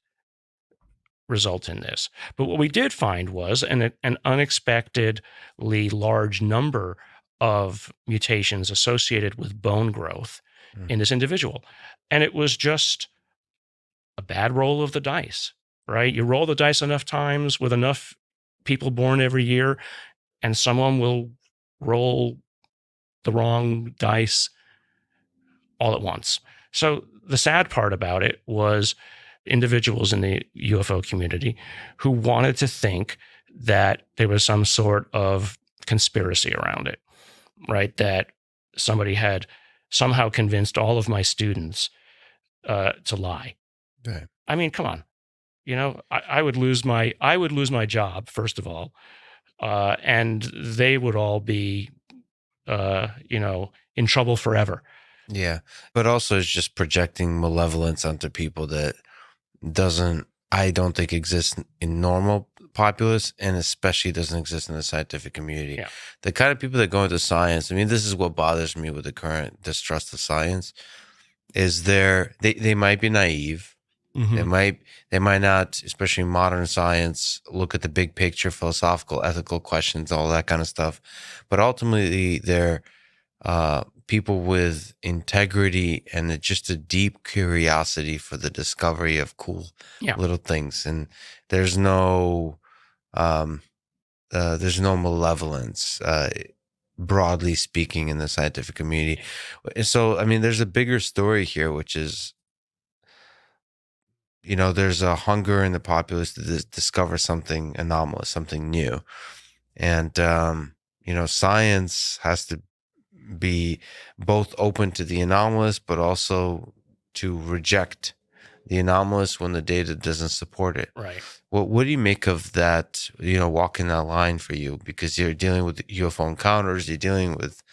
result in this. But what we did find was an unexpectedly large number of mutations associated with bone growth in this individual. And it was just a bad roll of the dice, right? You roll the dice enough times with enough people born every year, and someone will roll the wrong dice all at once. So the sad part about it was individuals in the UFO community who wanted to think that there was some sort of conspiracy around it, right? That somebody had somehow convinced all of my students to lie. Okay. I mean, come on. I would lose my job, first of all, and they would all be, in trouble forever. Yeah, but also it's just projecting malevolence onto people that I don't think exists in normal populace, and especially doesn't exist in the scientific community. Yeah. The kind of people that go into science, I mean, this is what bothers me with the current distrust of science, is they might be naive. Mm-hmm. They might not, especially in modern science, look at the big picture, philosophical, ethical questions, all that kind of stuff. But ultimately, they're people with integrity and just a deep curiosity for the discovery of cool little things. And there's no malevolence, broadly speaking, in the scientific community. So, I mean, there's a bigger story here, which is, there's a hunger in the populace to discover something anomalous, something new. And, science has to be both open to the anomalous, but also to reject the anomalous when the data doesn't support it. Right. What do you make of that, walking that line for you? Because you're dealing with UFO encounters, you're dealing with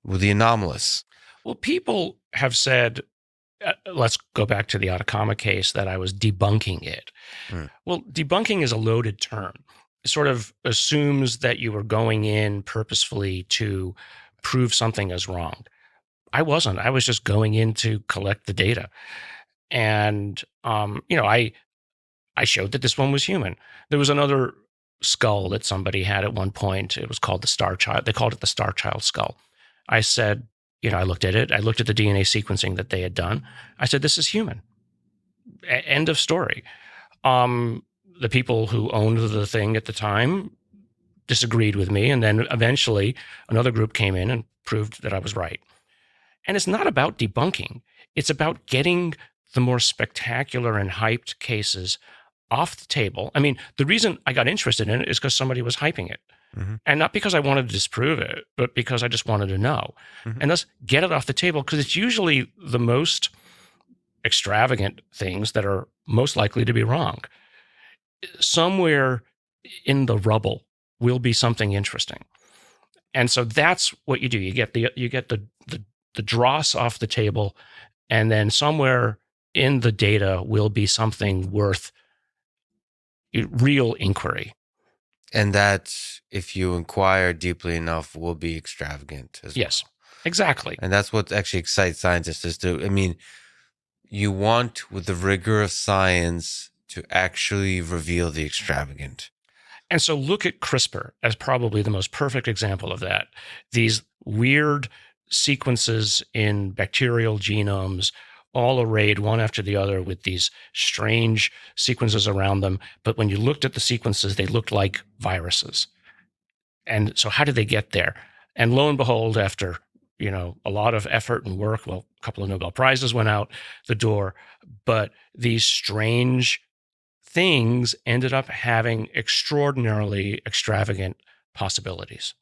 the anomalous. Well, people have said, let's go back to the Atacama case, that I was debunking it. Well, debunking is a loaded term. It sort of assumes that you were going in purposefully to prove something is wrong. I wasn't. I was just going in to collect the data. And, I showed that this one was human. There was another skull that somebody had at one point. It was called the Star Child. They called it the Star Child skull. I said, I looked at it. I looked at the DNA sequencing that they had done. I said, this is human. End of story. The people who owned the thing at the time disagreed with me. And then eventually another group came in and proved that I was right. And it's not about debunking. It's about getting the more spectacular and hyped cases off the table. I mean, the reason I got interested in it is because somebody was hyping it. Mm-hmm. And not because I wanted to disprove it, but because I just wanted to know. Mm-hmm. And let's get it off the table, because it's usually the most extravagant things that are most likely to be wrong. Somewhere in the rubble will be something interesting. And so that's what you do. You get the dross off the table, and then somewhere in the data will be something worth real inquiry. And that, if you inquire deeply enough, will be extravagant as well. Yes, exactly. And that's what actually excites scientists is to, I mean, you want, with the rigor of science, to actually reveal the extravagant. And so look at CRISPR as probably the most perfect example of that. These weird sequences in bacterial genomes, all arrayed one after the other with these strange sequences around them. But when you looked at the sequences, they looked like viruses. And so how did they get there? And lo and behold, after a lot of effort and work, well, a couple of Nobel Prizes went out the door, but these strange things ended up having extraordinarily extravagant possibilities.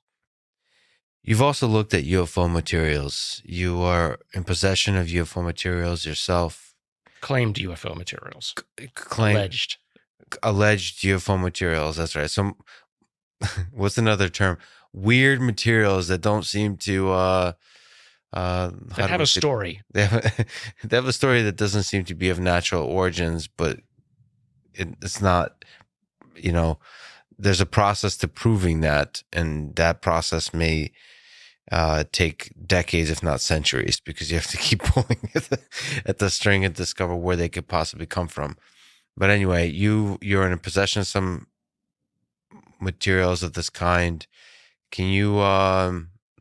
You've also looked at UFO materials. You are in possession of UFO materials yourself. Claimed UFO materials. Claim alleged UFO materials. That's right. So, what's another term? Weird materials that don't seem to that how do have we a say? story. They have a story that doesn't seem to be of natural origins, but it's not. You know, there's a process to proving that, and that process may take decades, if not centuries, because you have to keep pulling at the string and discover where they could possibly come from. But anyway, you're in possession of some materials of this kind. Can you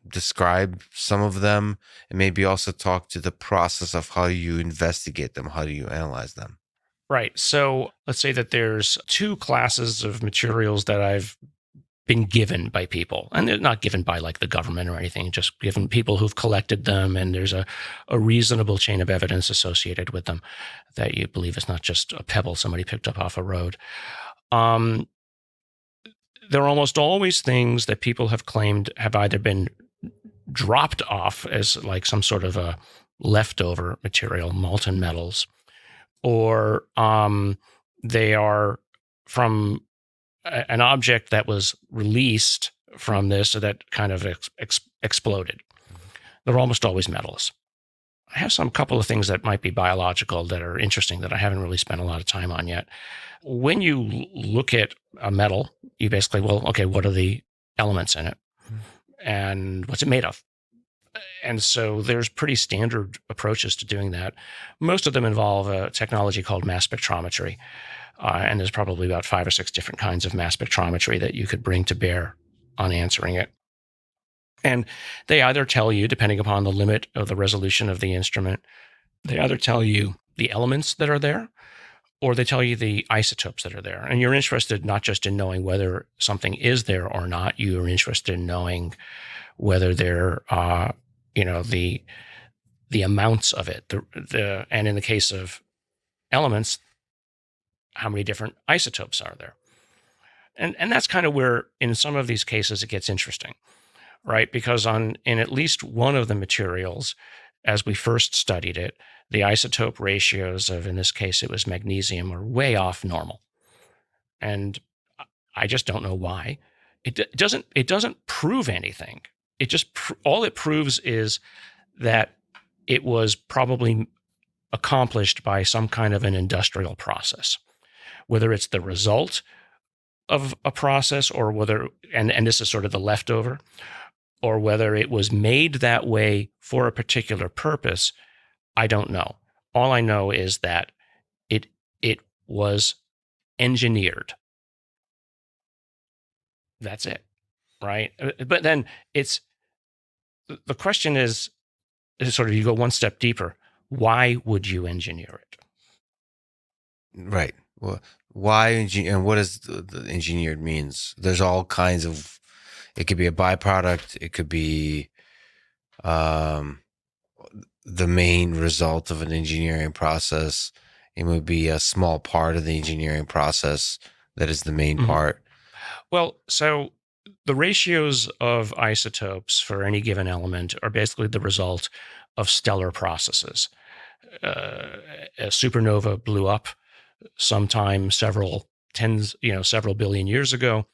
describe some of them, and maybe also talk to the process of how you investigate them? How do you analyze them? Right. So let's say that there's two classes of materials that I've been given by people, and they're not given by like the government or anything, just given people who've collected them, and there's a reasonable chain of evidence associated with them that you believe is not just a pebble somebody picked up off a road. Um, they're almost always things that people have claimed have either been dropped off as like some sort of a leftover material, molten metals, or they are from an object that was released from this that kind of exploded. They're almost always metals. I have some couple of things that might be biological that are interesting that I haven't really spent a lot of time on yet. When you look at a metal, you basically, well, okay, what are the elements in it? And what's it made of? And so there's pretty standard approaches to doing that. Most of them involve a technology called mass spectrometry. And there's probably about 5 or 6 different kinds of mass spectrometry that you could bring to bear on answering it. And they either tell you, depending upon the limit of the resolution of the instrument, they either tell you the elements that are there, or they tell you the isotopes that are there. And you're interested not just in knowing whether something is there or not, you're interested in knowing whether there the amounts of it. And in the case of elements, how many different isotopes are there? And that's kind of where, in some of these cases, it gets interesting, right? Because in at least one of the materials, as we first studied it, the isotope ratios of, in this case, it was magnesium, are way off normal. And I just don't know why. It doesn't prove anything. It just all it proves is that it was probably accomplished by some kind of an industrial process, whether it's the result of a process or whether, and this is sort of the leftover, or whether it was made that way for a particular purpose, I don't know. All I know is that it was engineered. That's it, right? But then the question is sort of, you go one step deeper. Why would you engineer it? Right. Well, why and what does the engineered means? There's all kinds of. It could be a byproduct. It could be um, the main result of an engineering process. It would be a small part of the engineering process that is the main part. Well, so the ratios of isotopes for any given element are basically the result of stellar processes. A supernova blew up sometime several billion years ago.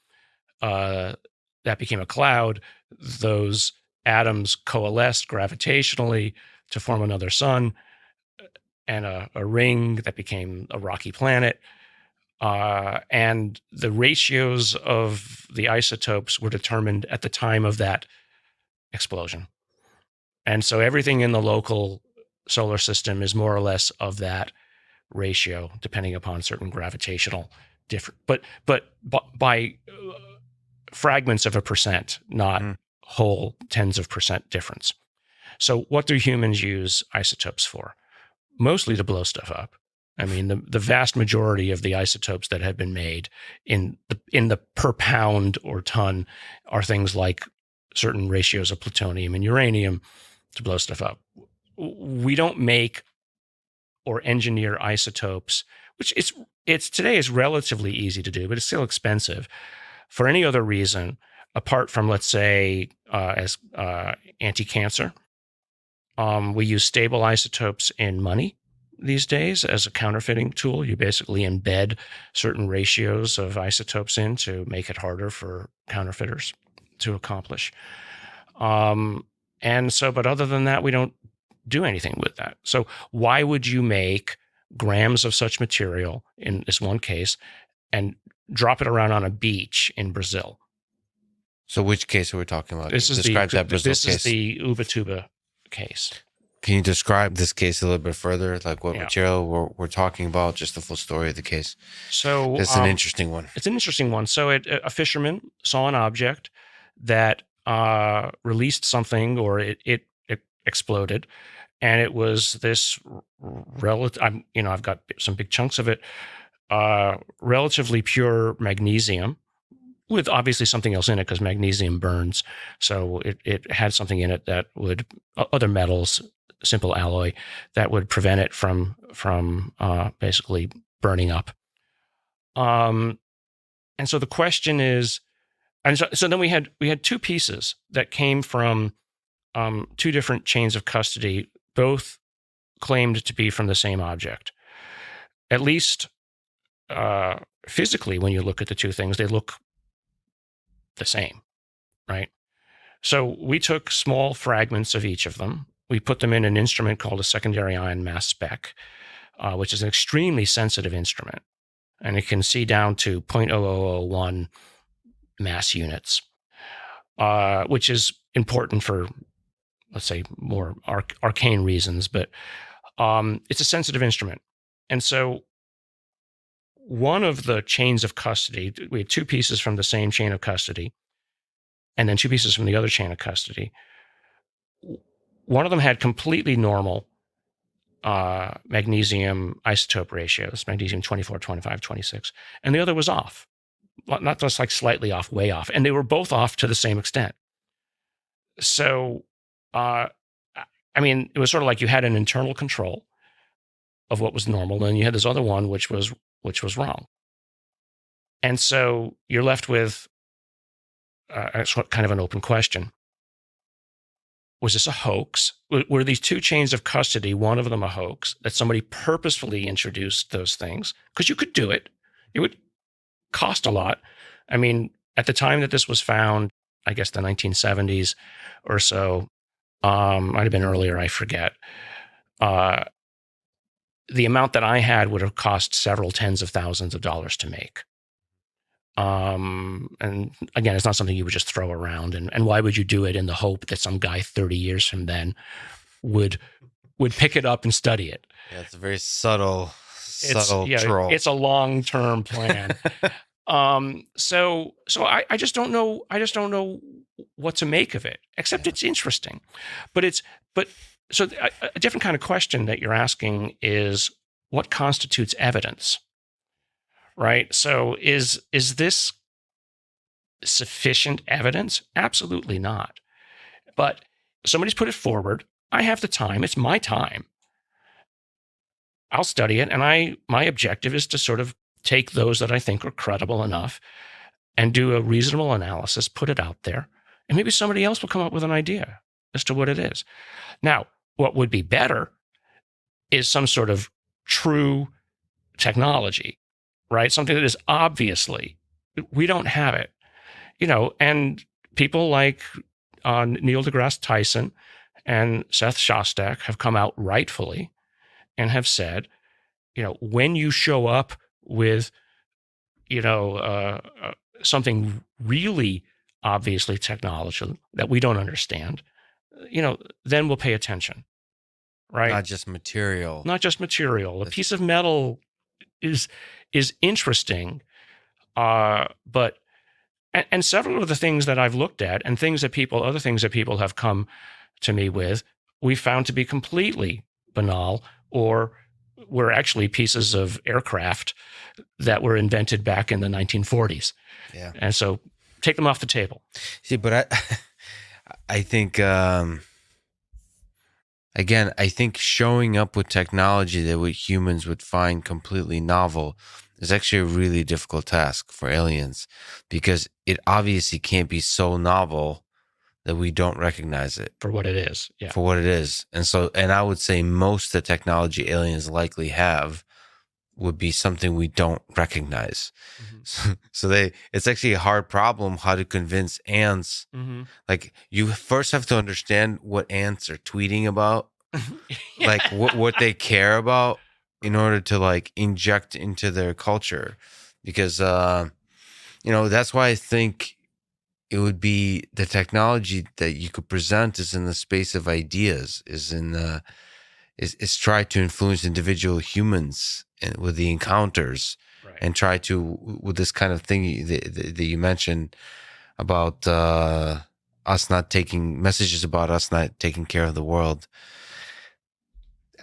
That became a cloud. Those atoms coalesced gravitationally to form another sun and a ring that became a rocky planet. And the ratios of the isotopes were determined at the time of that explosion. And so everything in the local solar system is more or less of that ratio, depending upon certain gravitational different, but by fragments of a percent, not whole tens of percent difference. So what do humans use isotopes for? Mostly to blow stuff up. I mean, the vast majority of the isotopes that have been made in the per pound or ton are things like certain ratios of plutonium and uranium to blow stuff up. We don't make or engineer isotopes, which it's today is relatively easy to do, but it's still expensive, for any other reason apart from, let's say, as anti-cancer. We use stable isotopes in money these days as a counterfeiting tool. You basically embed certain ratios of isotopes in to make it harder for counterfeiters to accomplish. But other than that, we don't do anything with that. So why would you make grams of such material in this one case and drop it around on a beach in Brazil? So which case are we talking about? Describe that Brazil case. This is the Ubatuba case. Can you describe this case a little bit further? Like what material we're talking about, just the full story of the case. So it's an interesting one. It's an interesting one. So a fisherman saw an object that released something, or it exploded, and it was this relative. I've got some big chunks of it, relatively pure magnesium, with obviously something else in it because magnesium burns. So it had something in it that would, other metals, simple alloy, that would prevent it from basically burning up. And so the question is, and so then we had two pieces that came from two different chains of custody, both claimed to be from the same object. At least physically, when you look at the two things, they look the same, right? So we took small fragments of each of them. We put them in an instrument called a secondary ion mass spec, which is an extremely sensitive instrument, and it can see down to 0.0001 mass units, which is important for, let's say, more arcane reasons, but it's a sensitive instrument. And so one of the chains of custody, we had two pieces from the same chain of custody, and then two pieces from the other chain of custody. One of them had completely normal magnesium isotope ratios, magnesium 24, 25, 26, and the other was off. Not just like slightly off, way off. And they were both off to the same extent. So, it was sort of like you had an internal control of what was normal, and you had this other one which was wrong. And so you're left with kind of an open question. Was this a hoax? Were these two chains of custody, one of them a hoax, that somebody purposefully introduced those things? Because you could do it. It would cost a lot. I mean, at the time that this was found, I guess the 1970s or so, might have been earlier, I forget. The amount that I had would have cost several tens of thousands of dollars to make. And again, it's not something you would just throw around. And why would you do it in the hope that some guy 30 years from then would pick it up and study it? Yeah, it's a very subtle troll. It's a long-term plan. So I just don't know. I just don't know what to make of it, except it's interesting. So a different kind of question that you're asking is, what constitutes evidence? Right? So is this sufficient evidence? Absolutely not. But somebody's put it forward. I have the time. It's my time. I'll study it. And my objective is to sort of take those that I think are credible enough and do a reasonable analysis, put it out there, and maybe somebody else will come up with an idea as to what it is. Now, what would be better is some sort of true technology, right? Something that is obviously, we don't have it, and people like Neil deGrasse Tyson and Seth Shostak have come out rightfully and have said, when you show up with, something really obviously technological that we don't understand, then we'll pay attention, right? Not just material. A piece of metal is interesting, but several of the things that I've looked at and other things that people have come to me with, we found to be completely banal, or were actually pieces of aircraft that were invented back in the 1940s. Yeah. And so take them off the table. See, but I think again, I think showing up with technology that humans would find completely novel is actually a really difficult task for aliens, because it obviously can't be so novel that we don't recognize it for what it is. Yeah. for what it is. And so, and I would say most of the technology aliens likely have would be something we don't recognize. Mm-hmm. So it's actually a hard problem how to convince ants. Mm-hmm. Like, you first have to understand what ants are tweeting about, like what they care about, in order to like inject into their culture. Because that's why I think it would be the technology that you could present is in the space of ideas, is in the is try to influence individual humans and with the encounters, Right. and try to, with this kind of thing that you mentioned about us not taking messages about us not taking care of the world.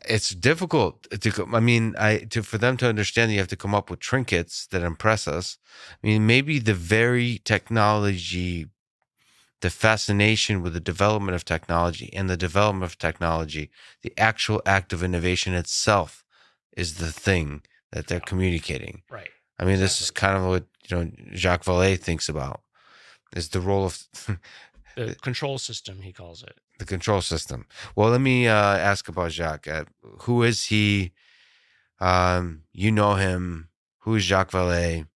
It's difficult I mean, for them to understand, you have to come up with trinkets that impress us. I mean, maybe the very technology, the fascination with the development of technology and the development of technology, the actual act of innovation itself is the thing that they're communicating. Right. I mean, this is kind of what, Jacques Vallée thinks about, is the role of The control system, he calls it. the control system. Well, let me ask about Jacques. Who is he? You know him. Who is Jacques Vallée?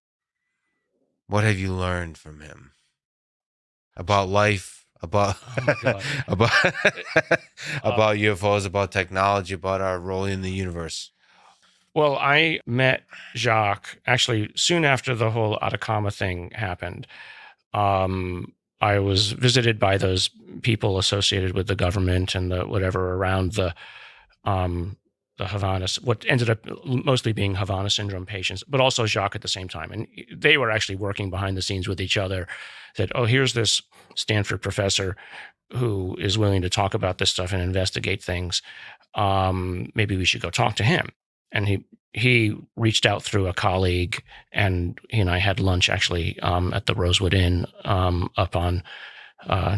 What have you learned from him about life, about Oh God. about Uh, about UFOs, about technology, about our role in the universe? well, I met Jacques actually soon after the whole Atacama thing happened. Um, I was visited by those people associated with the government and the whatever around um, the Havana, what ended up mostly being Havana syndrome patients, but also Jacques at the same time. And they were actually working behind the scenes with each other. Said, "Oh, here's this Stanford professor who is willing to talk about this stuff and investigate things. Maybe we should go talk to him." And he reached out through a colleague, and he and I had lunch actually at the Rosewood Inn up on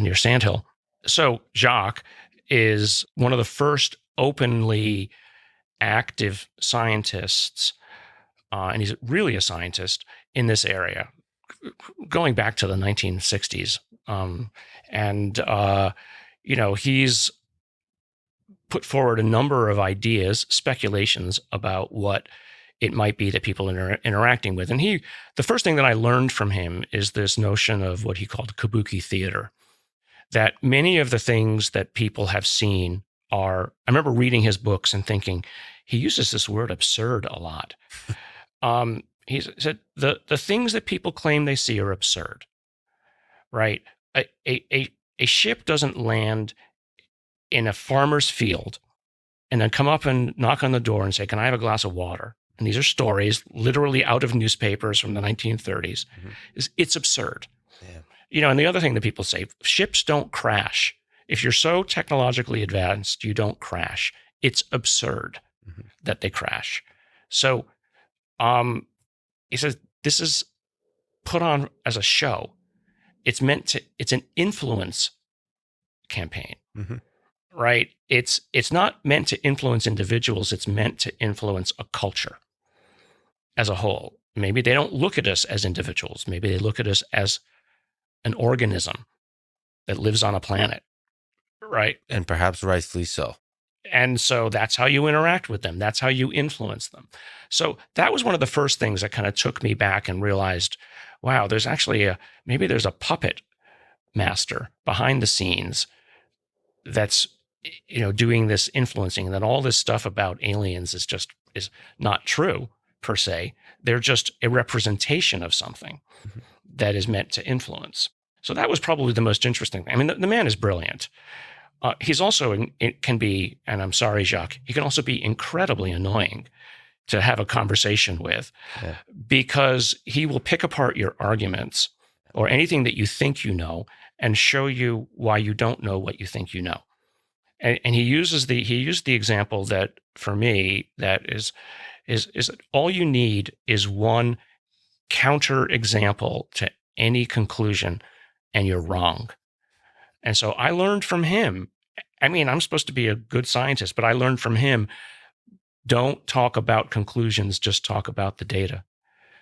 near Sandhill. So Jacques is one of the first openly active scientists, and he's really a scientist in this area, going back to the 1960s. And he's put forward a number of ideas, speculations about what it might be that people are interacting with. And the first thing that I learned from him is this notion of what he called kabuki theater, that many of the things that people have seen are, I remember reading his books and thinking, he uses this word absurd a lot. He said the things that people claim they see are absurd, right? A ship doesn't land in a farmer's field and then come up and knock on the door and say, "Can I have a glass of water?" And these are stories literally out of newspapers from the 1930s. Mm-hmm. It's absurd. Yeah. And the other thing that people say, ships don't crash. If you're so technologically advanced, you don't crash. It's absurd that they crash. So he says, this is put on as a show. It's an influence campaign. Mm-hmm. Right? It's not meant to influence individuals. It's meant to influence a culture as a whole. Maybe they don't look at us as individuals. Maybe they look at us as an organism that lives on a planet, right? And perhaps rightfully so. And so that's how you interact with them. That's how you influence them. So that was one of the first things that kind of took me back and realized, wow, there's actually maybe there's a puppet master behind the scenes that's doing this influencing, and then all this stuff about aliens is not true per se. They're just a representation of something that is meant to influence. So that was probably the most interesting thing. I mean, the man is brilliant. He's also, it can be, and I'm sorry, Jacques, he can also be incredibly annoying to have a conversation with, because he will pick apart your arguments or anything that you think you know and show you why you don't know what you think you know. And he used the example that, for me, that is that all you need is one counter example to any conclusion, and you're wrong. And so I learned from him I mean, I'm supposed to be a good scientist, but I learned from him, don't talk about conclusions, just talk about the data.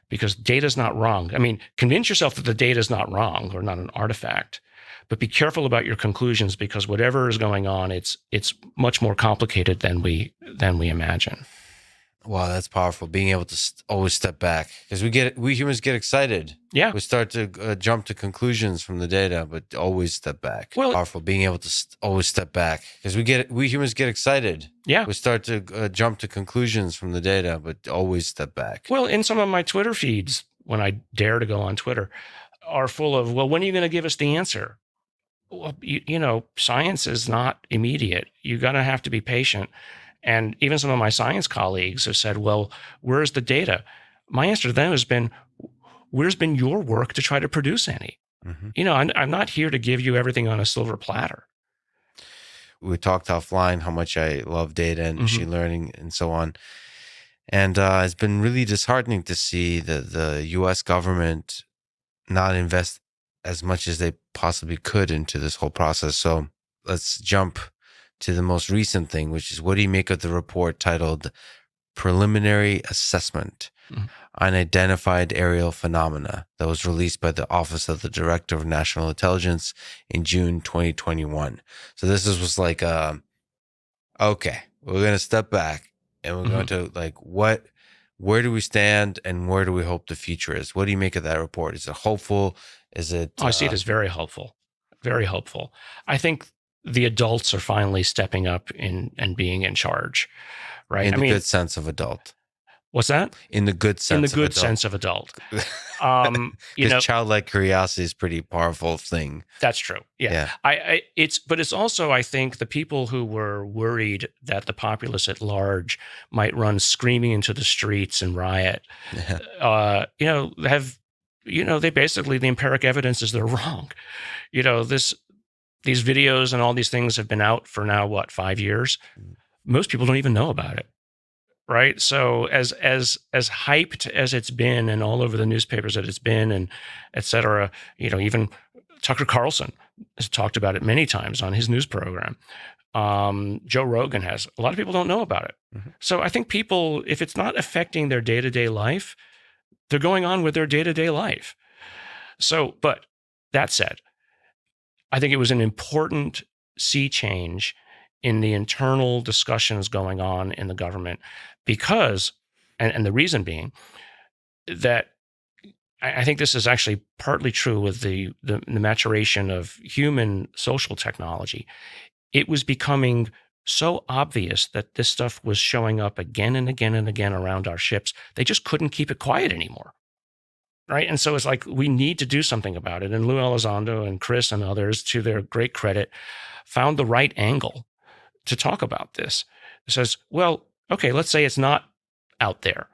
Because data is not wrong. I mean, convince yourself that the data is not wrong or not an artifact, but be careful about your conclusions, because whatever is going on, it's much more complicated than we imagine. Wow, that's powerful. Being able to always step back, because we humans get excited. Yeah. We start to jump to conclusions from the data, but always step back. Well, Powerful. Being able to always step back, because we humans get excited. Yeah. We start to jump to conclusions from the data, but always step back. Well, in some of my Twitter feeds, when I dare to go on Twitter, are full of, well, when are you going to give us the answer? Well, you know, science is not immediate. You're going to have to be patient. And even some of my science colleagues have said, well, where's the data? My answer to them has been, where's been your work to try to produce any? Mm-hmm. You know, I'm not here to give you everything on a silver platter. We talked offline how much I love data and machine learning and so on. And it's been really disheartening to see the U.S. government not invest as much as they possibly could into this whole process. So let's jump to the most recent thing, which is, what do you make of the report titled Preliminary Assessment Unidentified Aerial Phenomena that was released by the Office of the Director of National Intelligence in June 2021? So this was like, okay, we're going to step back and we're going to where do we stand and where do we hope the future is? What do you make of that report? Is it hopeful? Is it? I see it as very hopeful, very hopeful. I think the adults are finally stepping up and being in charge, right? In the good sense of adult. What's that? In the good sense. In the good sense of adult. Because childlike curiosity is a pretty powerful thing. That's true. Yeah. But it's also, I think, the people who were worried that the populace at large might run screaming into the streets and riot, they basically, the empiric evidence is they're wrong. These videos and all these things have been out for now, 5 years? Most people don't even know about it. Right. So as hyped as it's been and all over the newspapers that it's been and et cetera, even Tucker Carlson has talked about it many times on his news program. Joe Rogan has. A lot of people don't know about it. So I think people, if it's not affecting their day-to-day life, they're going on with their day-to-day life. So, but that said, I think it was an important sea change in the internal discussions going on in the government, because, and the reason being that I think this is actually partly true with the maturation of human social technology. It was becoming so obvious that this stuff was showing up again and again and again around our ships. They just couldn't keep it quiet anymore. Right. And so it's like, we need to do something about it. And Lou Elizondo and Chris and others, to their great credit, found the right angle to talk about this. It says, well, okay, let's say it's not out there.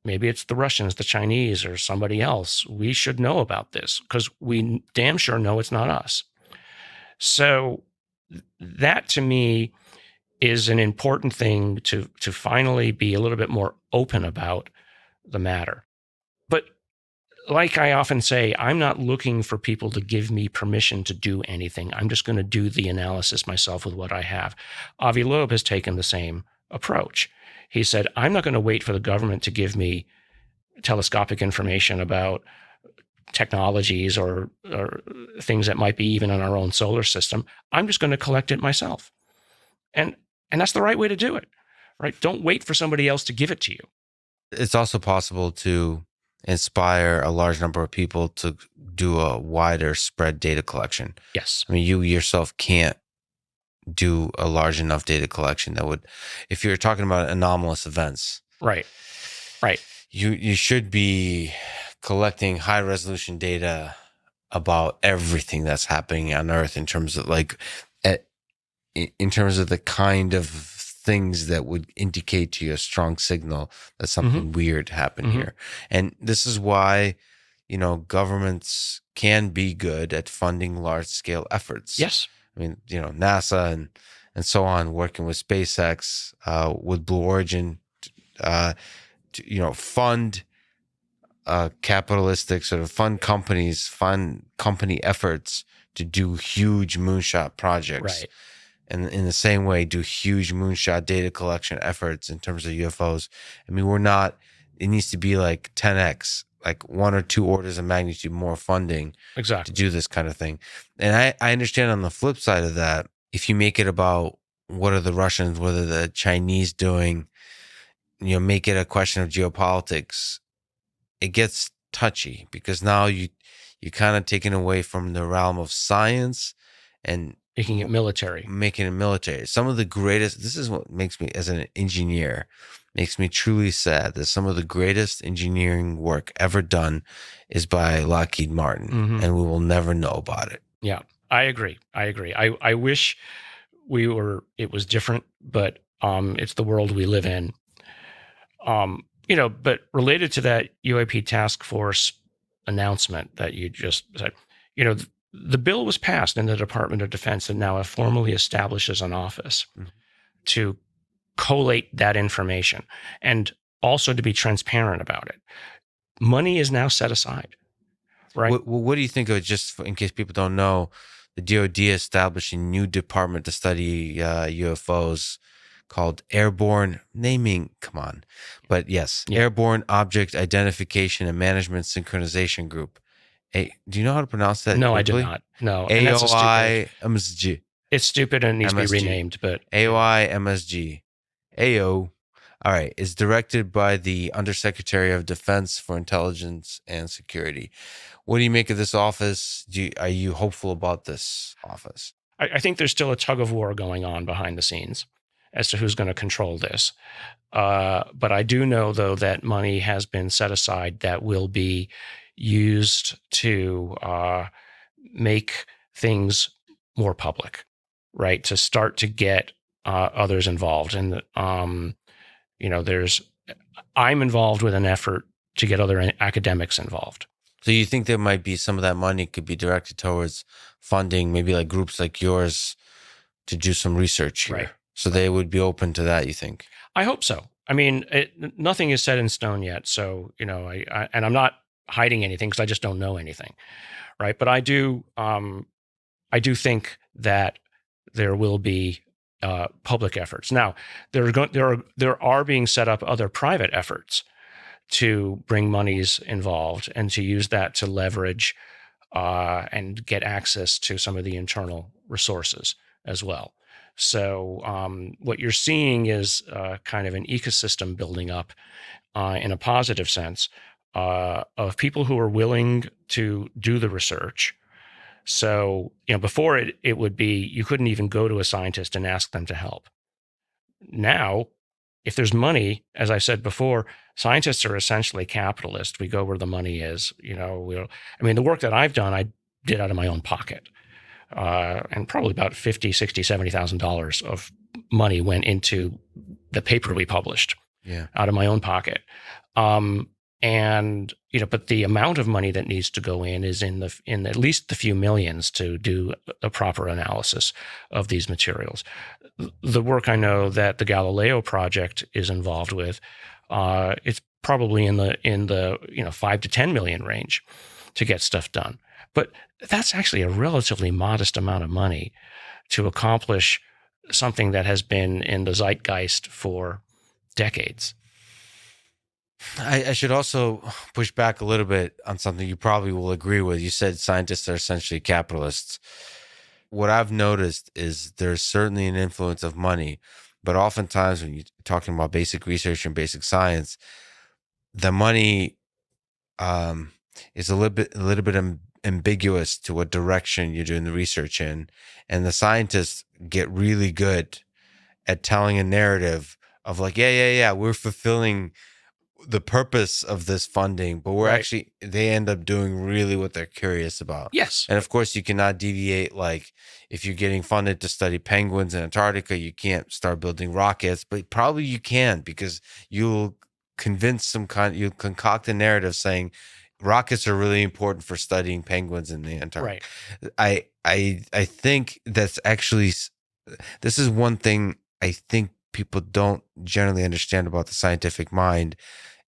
Maybe it's the Russians, the Chinese, or somebody else. We should know about this because we damn sure know it's not us. So that, to me, is an important thing to finally be a little bit more open about the matter. But like I often say, I'm not looking for people to give me permission to do anything. I'm just going to do the analysis myself with what I have. Avi Loeb has taken the same approach. He said, I'm not going to wait for the government to give me telescopic information about technologies or things that might be even in our own solar system. I'm just going to collect it myself. And that's the right way to do it, right? Don't wait for somebody else to give it to you. It's also possible to inspire a large number of people to do a wider spread data collection. Yes. I mean, you yourself can't do a large enough data collection that would, if you're talking about anomalous events. Right. You should be collecting high resolution data about everything that's happening on Earth in terms of in terms of the kind of things that would indicate to you a strong signal that something weird happened here. And this is why, governments can be good at funding large scale efforts. Yes. I mean, NASA and so on, working with SpaceX, with Blue Origin, to fund capitalistic sort of fund company efforts to do huge moonshot projects. Right. and in the same way do huge moonshot data collection efforts in terms of UFOs. I mean, we're not, it needs to be like 10x, like 1 or 2 orders of magnitude more funding to Exactly. do this kind of thing. And I understand on the flip side of that, if you make it about what are the Russians, what are the Chinese doing, make it a question of geopolitics, it gets touchy because now you kind of taken away from the realm of science and Making it military. making it military. Some of the greatest, this is what makes me, as an engineer, makes me truly sad that some of the greatest engineering work ever done is by Lockheed Martin, and we will never know about it. Yeah, I agree. I wish it was different, but it's the world we live in. But related to that UAP task force announcement that you just said, the bill was passed in the Department of Defense and now formally establishes an office to collate that information and also to be transparent about it. Money is now set aside, right? What do you think of it, just in case people don't know, the DoD established a new department to study UFOs called Airborne Naming, come on. But yes, Yeah. Airborne Object Identification and Management Synchronization Group. Do you know how to pronounce that No, correctly? I do not. No. And that's AOI-MSG. it's stupid and it needs to be MSG. renamed, but AOI-MSG. AO. All right. Is directed by the Undersecretary of Defense for Intelligence and Security. What do you make of this office? Are you hopeful about this office? I think there's still a tug of war going on behind the scenes as to who's going to control this. But I do know, though, that money has been set aside that will be used to make things more public, right? To start to get others involved. And, I'm involved with an effort to get other academics involved. So you think there might be some of that money could be directed towards funding maybe like groups like yours to do some research here? Right. So they would be open to that, you think? I hope so. I mean, nothing is set in stone yet. So, and I'm not hiding anything because I just don't know anything. Right. But I do think that there will be public efforts. Now, there are being set up other private efforts to bring monies involved and to use that to leverage and get access to some of the internal resources as well. So what you're seeing is kind of an ecosystem building up in a positive sense of people who are willing to do the research. So, before it would be, you couldn't even go to a scientist and ask them to help. Now, if there's money, as I said before, scientists are essentially capitalists. We go where the money is. The work that I've done, I did out of my own pocket. And probably about $50,000, $60,000, $70,000 of money went into the paper we published out of my own pocket. But the amount of money that needs to go in is in at least the few millions to do a proper analysis of these materials. The work I know that the Galileo project is involved with, it's probably in the 5 to 10 million range to get stuff done. But that's actually a relatively modest amount of money to accomplish something that has been in the zeitgeist for decades. I should also push back a little bit on something you probably will agree with. You said scientists are essentially capitalists. What I've noticed is there's certainly an influence of money, but oftentimes when you're talking about basic research and basic science, the money is a little bit ambiguous to what direction you're doing the research in, and the scientists get really good at telling a narrative of like, yeah, we're fulfilling the purpose of this funding, but we're actually, they end up doing really what they're curious about. Yes. And of course you cannot deviate. Like if you're getting funded to study penguins in Antarctica, you can't start building rockets, but probably you can, because you'll you'll concoct a narrative saying rockets are really important for studying penguins in the Antarctica. Right. I think that's actually, this is one thing I think people don't generally understand about the scientific mind,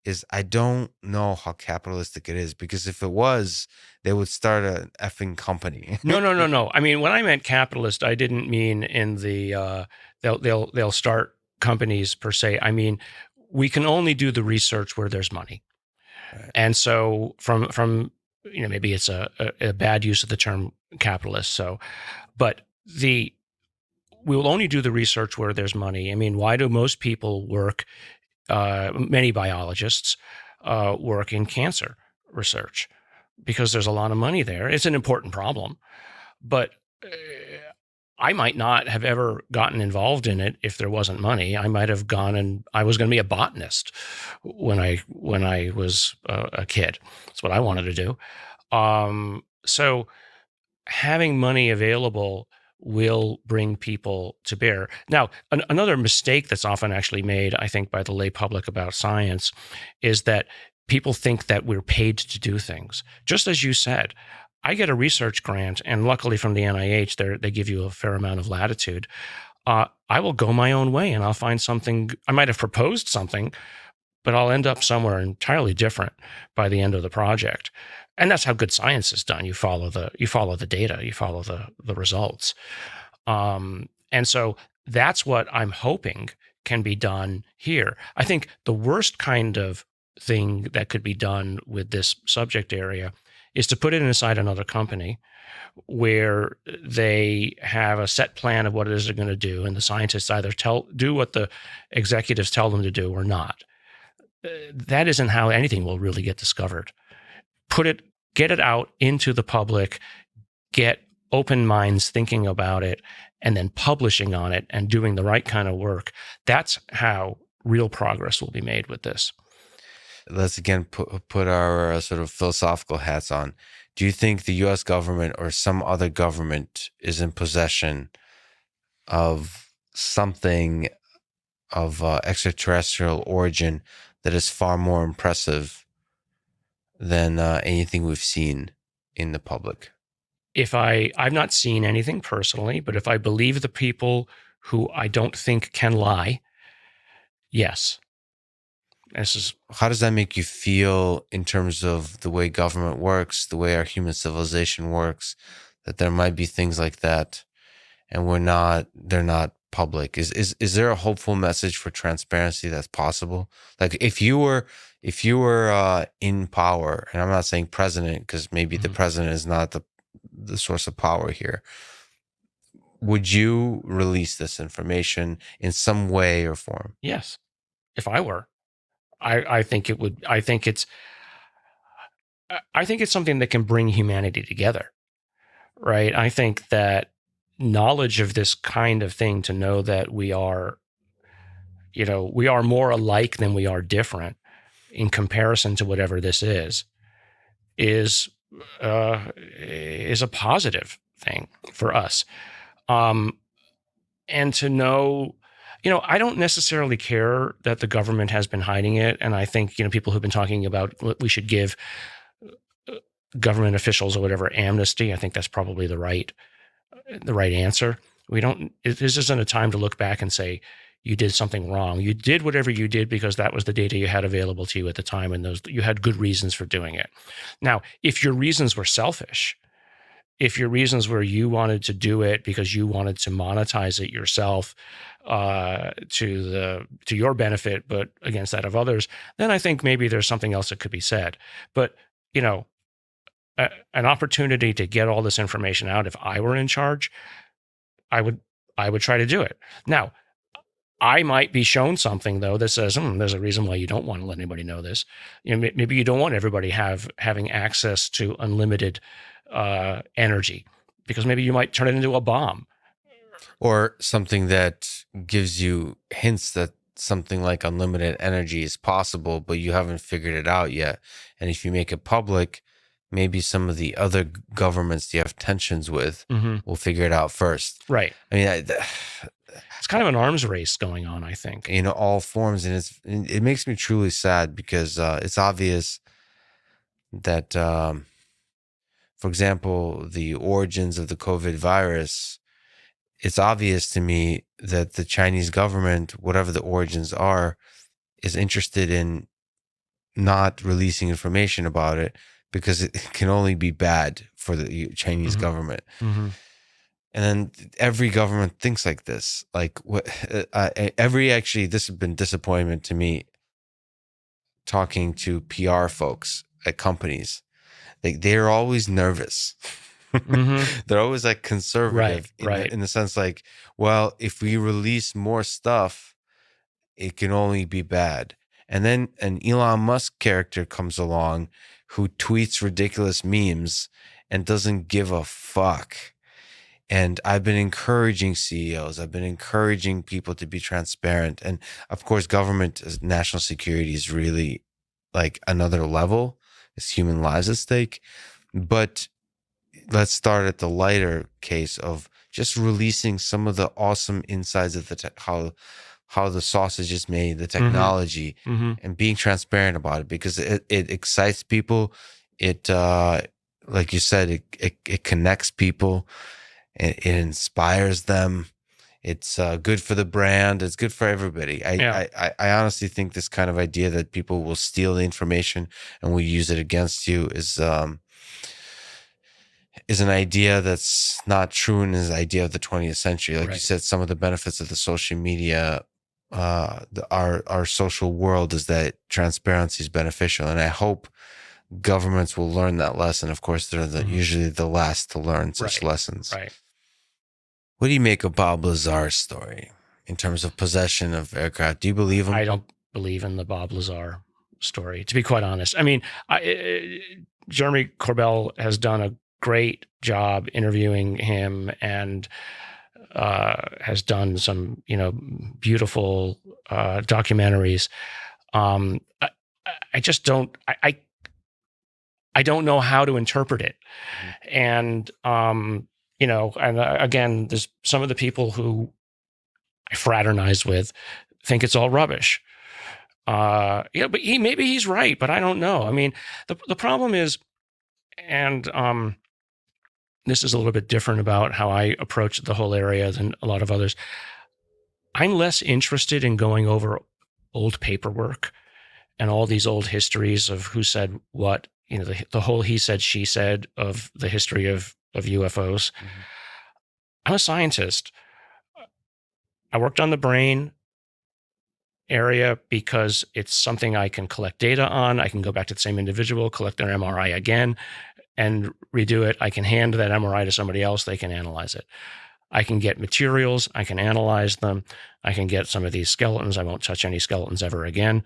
is I don't know how capitalistic it is, because if it was, they would start an effing company. No, no, no, no. I mean, when I meant capitalist, I didn't mean in the they'll start companies per se. I mean, we can only do the research where there's money. Right. And so from maybe it's a bad use of the term capitalist. So, but the we will only do the research where there's money. I mean, why do most people work? Many biologists work in cancer research because there's a lot of money there. It's an important problem, but I might not have ever gotten involved in it if there wasn't money. I might have gone and I was going to be a botanist when I was a kid. That's what I wanted to do. So having money available will bring people to bear. Now, another mistake that's often actually made, I think, by the lay public about science is that people think that we're paid to do things. Just as you said, I get a research grant, and luckily from the NIH, they give you a fair amount of latitude. I will go my own way and I'll find something. I might have proposed something, but I'll end up somewhere entirely different by the end of the project. And that's how good science is done. You follow the data, you follow the results. And so that's what I'm hoping can be done here. I think the worst kind of thing that could be done with this subject area is to put it inside another company where they have a set plan of what it is they're going to do, and the scientists either do what the executives tell them to do or not. That isn't how anything will really get discovered. Get it out into the public, get open minds thinking about it, and then publishing on it and doing the right kind of work. That's how real progress will be made with this. Let's again put our sort of philosophical hats on. Do you think the U.S. government or some other government is in possession of something of extraterrestrial origin that is far more impressive than anything we've seen in the public? I've not seen anything personally, but if I believe the people who I don't think can lie, yes. How does that make you feel in terms of the way government works, the way our human civilization works, that there might be things like that and they're not public? Is there a hopeful message for transparency that's possible? Like if you were in power, and I'm not saying president, because maybe the president is not the source of power here, would you release this information in some way or form? Yes. If I were, I think it would. I think it's something that can bring humanity together, right? I think that knowledge of this kind of thing, to know that we are more alike than we are different in comparison to whatever this is a positive thing for us. And to know, I don't necessarily care that the government has been hiding it. And I think, people who've been talking about we should give government officials or whatever amnesty, I think that's probably the right answer. This isn't a time to look back and say, you did something wrong. You did whatever you did because that was the data you had available to you at the time, and you had good reasons for doing it. Now, if your reasons were selfish, if your reasons were you wanted to do it because you wanted to monetize it yourself to your benefit, but against that of others, then I think maybe there's something else that could be said. But an opportunity to get all this information out, if I were in charge, I would try to do it. Now, I might be shown something though that says, there's a reason why you don't want to let anybody know this. Maybe you don't want everybody having access to unlimited energy, because maybe you might turn it into a bomb, or something that gives you hints that something like unlimited energy is possible, but you haven't figured it out yet. And if you make it public, maybe some of the other governments you have tensions with will figure it out first. Right. I mean, it's kind of an arms race going on, I think. All forms. And it makes me truly sad, because it's obvious that, for example, the origins of the COVID virus, it's obvious to me that the Chinese government, whatever the origins are, is interested in not releasing information about it because it can only be bad for the Chinese government. Mm-hmm. And then every government thinks like this. Like actually, this has been disappointment to me talking to PR folks at companies. Like they're always nervous. Mm-hmm. They're always like conservative Right. in the sense like, well, if we release more stuff, it can only be bad. And then an Elon Musk character comes along who tweets ridiculous memes and doesn't give a fuck. And I've been encouraging CEOs, I've been encouraging people to be transparent. And of course, government, national security is really like another level. It's human lives at stake. But let's start at the lighter case of just releasing some of the awesome insides of how the sausage is made, the technology, Mm-hmm. and being transparent about it because it excites people. It like you said, it connects people. It inspires them. It's good for the brand. It's good for everybody. I honestly think this kind of idea that people will steal the information and will use it against you is an idea that's not true and is an idea of the 20th century. Like you said, some of the benefits of the social media, our social world is that transparency is beneficial. And I hope governments will learn that lesson. Of course, they're usually the last to learn such lessons. Right. What do you make of Bob Lazar's story in terms of possession of aircraft? Do you believe him? I don't believe in the Bob Lazar story, to be quite honest. I mean, Jeremy Corbell has done a great job interviewing him and has done some, beautiful documentaries. I just don't. I don't know how to interpret it, and and again, there's some of the people who I fraternize with think it's all rubbish. But maybe he's right, but I don't know. I mean, the problem is, and this is a little bit different about how I approach the whole area than a lot of others. I'm less interested in going over old paperwork and all these old histories of who said what, the whole he said, she said of the history of UFOs. Mm-hmm. I'm a scientist. I worked on the brain area because it's something I can collect data on. I can go back to the same individual, collect their MRI again, and redo it. I can hand that MRI to somebody else. They can analyze it. I can get materials. I can analyze them. I can get some of these skeletons. I won't touch any skeletons ever again,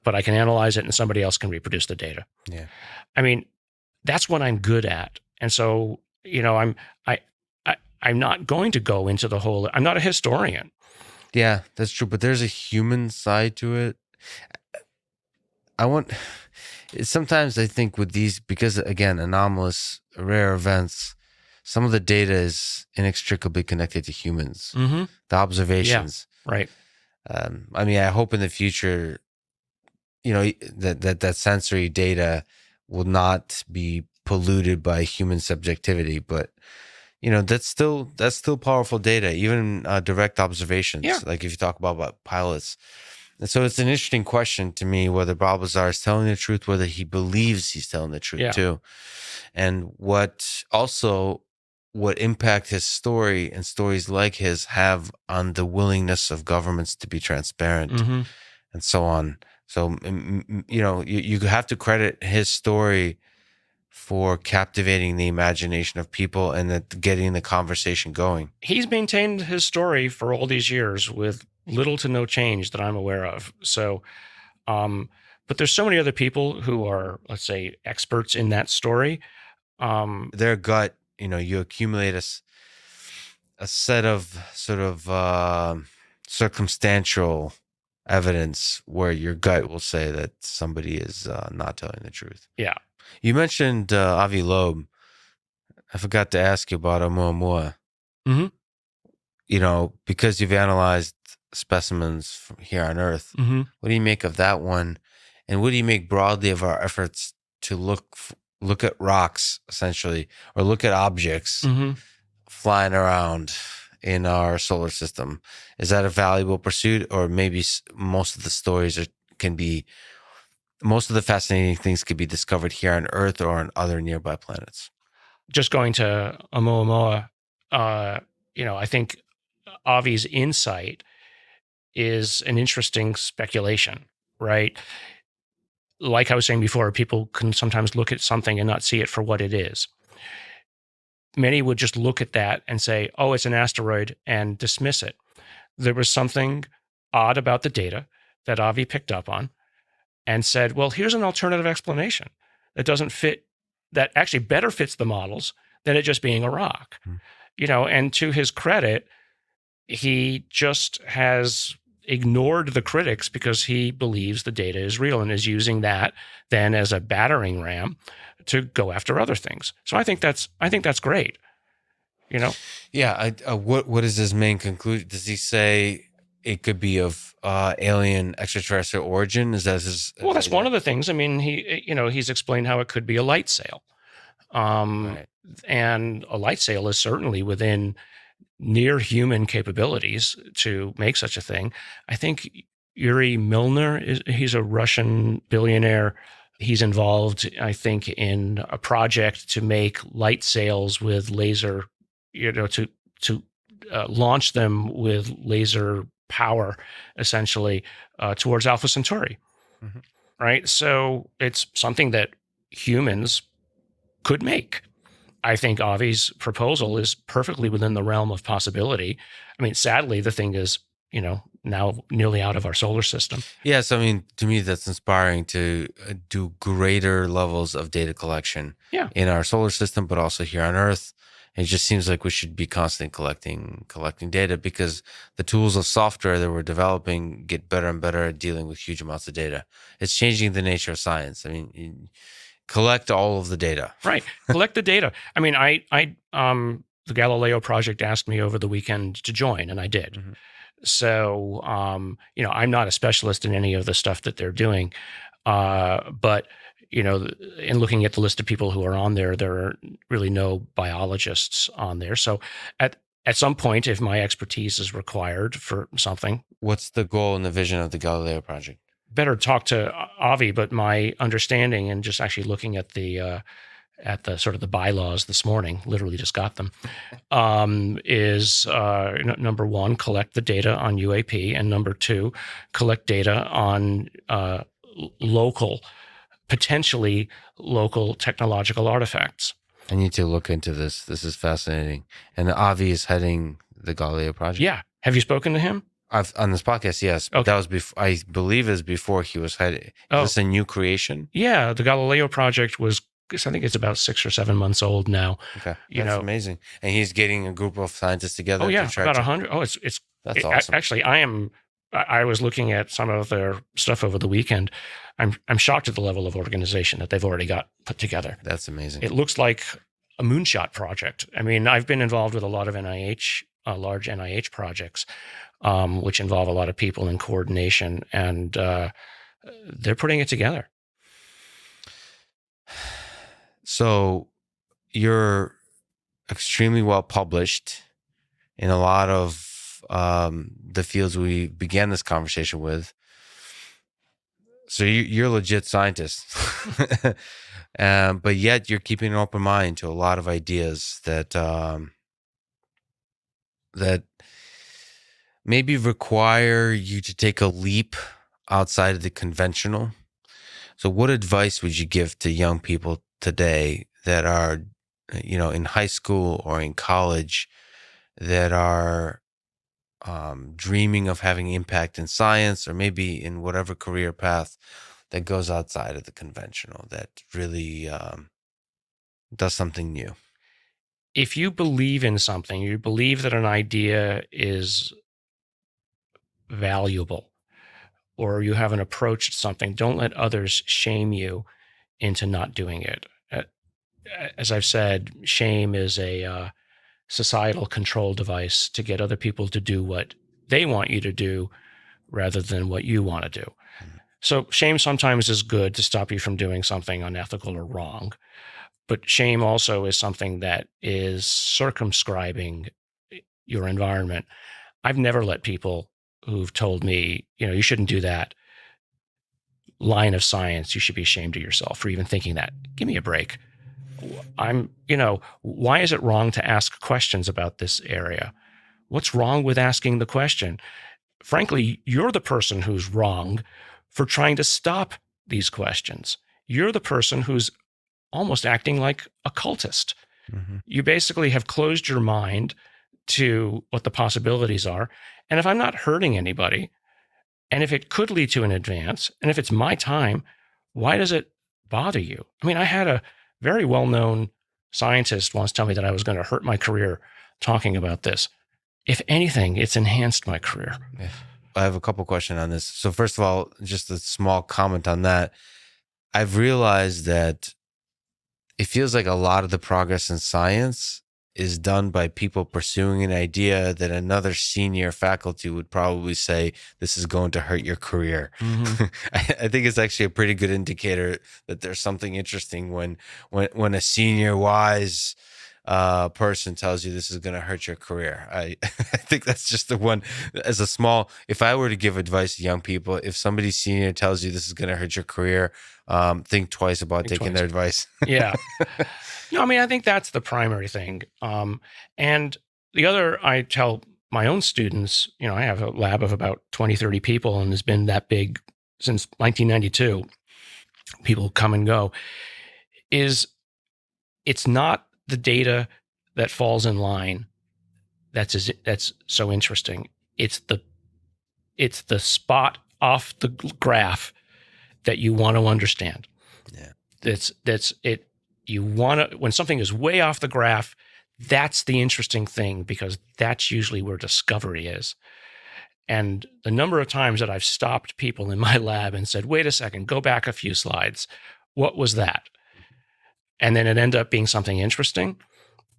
but I can analyze it and somebody else can reproduce the data. Yeah. I mean, that's what I'm good at. And so, I'm not going to go into the whole, I'm not a historian. Yeah, that's true. But there's a human side to it. Sometimes I think with these, because again, anomalous, rare events, some of the data is inextricably connected to humans. Mm-hmm. The observations. Yeah, right. I mean, I hope in the future, that sensory data will not be polluted by human subjectivity, but that's still powerful data, even direct observations. Yeah. Like if you talk about pilots. And so it's an interesting question to me whether Bob Lazar is telling the truth, whether he believes he's telling the truth too. And what impact his story and stories like his have on the willingness of governments to be transparent and so on. So, you have to credit his story for captivating the imagination of people and getting the conversation going. He's maintained his story for all these years with little to no change that I'm aware of. So, but there's so many other people who are, let's say, experts in that story. Their gut, you accumulate a set of sort of circumstantial evidence where your gut will say that somebody is not telling the truth. Yeah. You mentioned Avi Loeb. I forgot to ask you about Oumuamua. Mm-hmm. Because you've analyzed specimens from here on Earth, what do you make of that one? And what do you make broadly of our efforts to look at rocks, essentially, or look at objects flying around in our solar system? Is that a valuable pursuit, or maybe most of the stories can be most of the fascinating things could be discovered here on Earth or on other nearby planets. Just going to Oumuamua, I think Avi's insight is an interesting speculation, right? Like I was saying before, people can sometimes look at something and not see it for what it is. Many would just look at that and say, oh, it's an asteroid, and dismiss it. There was something odd about the data that Avi picked up on and said, well, here's an alternative explanation that doesn't fit, that actually better fits the models than it just being a rock. And to his credit, he just has ignored the critics because he believes the data is real and is using that then as a battering ram to go after other things. So I think that's great. Yeah. What is his main conclusion? Does he say it could be of alien extraterrestrial origin? Is that his? Well, that's one of the things. I mean, he's explained how it could be a light sail. Right. And a light sail is certainly within near human capabilities to make such a thing. I think Yuri Milner he's a Russian billionaire. He's involved, I think, in a project to make light sails with laser, to launch them with laser power, essentially, towards Alpha Centauri. Mhm. Right. So it's something that humans could make. I think Avi's proposal is perfectly within the realm of possibility. I mean, sadly, the thing is, now nearly out of our solar system. Yes, I mean, to me, that's inspiring to do greater levels of data collection in our solar system, but also here on Earth. It just seems like we should be constantly collecting data because the tools of software that we're developing get better and better at dealing with huge amounts of data. It's changing the nature of science. I mean, collect all of the data. Right. Collect the data. I mean, the Galileo project asked me over the weekend to join, and I did. Mm-hmm. So, I'm not a specialist in any of the stuff that they're doing. But, in looking at the list of people who are on there, there are really no biologists on there. So at some point, if my expertise is required for something. What's the goal and the vision of the Galileo project? Better talk to Avi, but my understanding and just actually looking at the sort of the bylaws this morning, literally just got them, is number one, collect the data on UAP, and number two, collect data on potentially local technological artifacts. I need to look into this. This is fascinating. And Avi is heading the Galileo project. Yeah. Have you spoken to him? On this podcast, yes. But Okay. that was before. I believe is before he was headed. Is this a new creation? Yeah, the Galileo project was. I think it's about 6 or 7 months old now. Okay, that's amazing. And he's getting a group of scientists together. Oh yeah, about 100. Oh, that's awesome. Actually, I was looking at some of their stuff over the weekend. I'm shocked at the level of organization that they've already got put together. That's amazing. It looks like a moonshot project. I mean, I've been involved with a lot of large NIH projects, which involve a lot of people in coordination, and they're putting it together. So you're extremely well published in a lot of the fields we began this conversation with. So you're a legit scientist, but yet you're keeping an open mind to a lot of ideas that that maybe require you to take a leap outside of the conventional. So what advice would you give to young people today that are, in high school or in college that are dreaming of having impact in science or maybe in whatever career path that goes outside of the conventional, that really does something new? If you believe in something, you believe that an idea is valuable, or you have an approach to something, don't let others shame you into not doing it. As I've said, shame is a societal control device to get other people to do what they want you to do rather than what you want to do. So shame sometimes is good to stop you from doing something unethical or wrong. But shame also is something that is circumscribing your environment. I've never let people who've told me, you shouldn't do that, line of science, you should be ashamed of yourself for even thinking that. Give me a break. Why is it wrong to ask questions about this area? What's wrong with asking the question? Frankly, you're the person who's wrong for trying to stop these questions. You're the person who's almost acting like a cultist. Mm-hmm. You basically have closed your mind to what the possibilities are. And if I'm not hurting anybody, and if it could lead to an advance, and if it's my time, why does it bother you? I mean, I had a very well-known scientist once tell me that I was going to hurt my career talking about this. If anything, it's enhanced my career. Yeah. I have a couple questions on this. So first of all, just a small comment on that. I've realized that it feels like a lot of the progress in science is done by people pursuing an idea that another senior faculty would probably say, this is going to hurt your career. Mm-hmm. I think it's actually a pretty good indicator that there's something interesting when a senior wise person tells you this is going to hurt your career. I think that's just the one. As a small, if I were to give advice to young people, if somebody senior tells you this is going to hurt your career, think twice about taking their advice. Yeah. No, I mean, I think that's the primary thing. And the other, I tell my own students, I have a lab of about 20, 30 people, and it's been that big since 1992. People come and go. It's not the data that falls in line that's so interesting. It's the spot off the graph that you want to understand. Yeah. That's it. You want to, when something is way off the graph, that's the interesting thing, because that's usually where discovery is. And the number of times that I've stopped people in my lab and said, wait a second, go back a few slides. What was that? And then it ended up being something interesting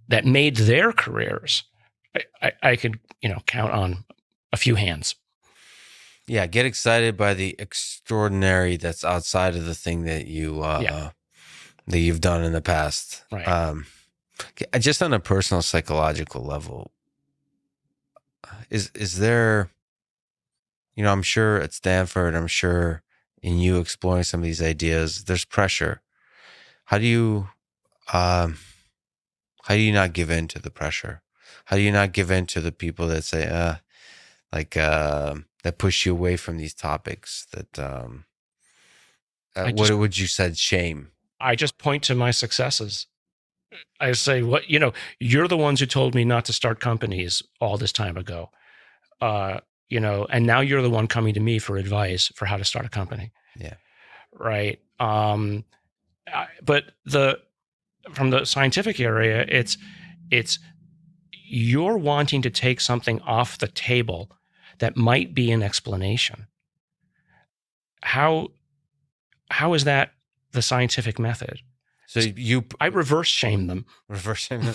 that made their careers. I could, count on a few hands. Yeah. Get excited by the extraordinary that's outside of the thing that that you've done in the past. Right. Just on a personal psychological level, is there, I'm sure at Stanford, I'm sure in you exploring some of these ideas, there's pressure. How do you not give in to the pressure? How do you not give in to the people that say, that push you away from these topics? What would you said? Shame. I just point to my successes. I say, you're the ones who told me not to start companies all this time ago. And now you're the one coming to me for advice for how to start a company. Yeah. Right. But from the scientific area, it's you're wanting to take something off the table that might be an explanation. How is that the scientific method? So I reverse shame them. Reverse shame them.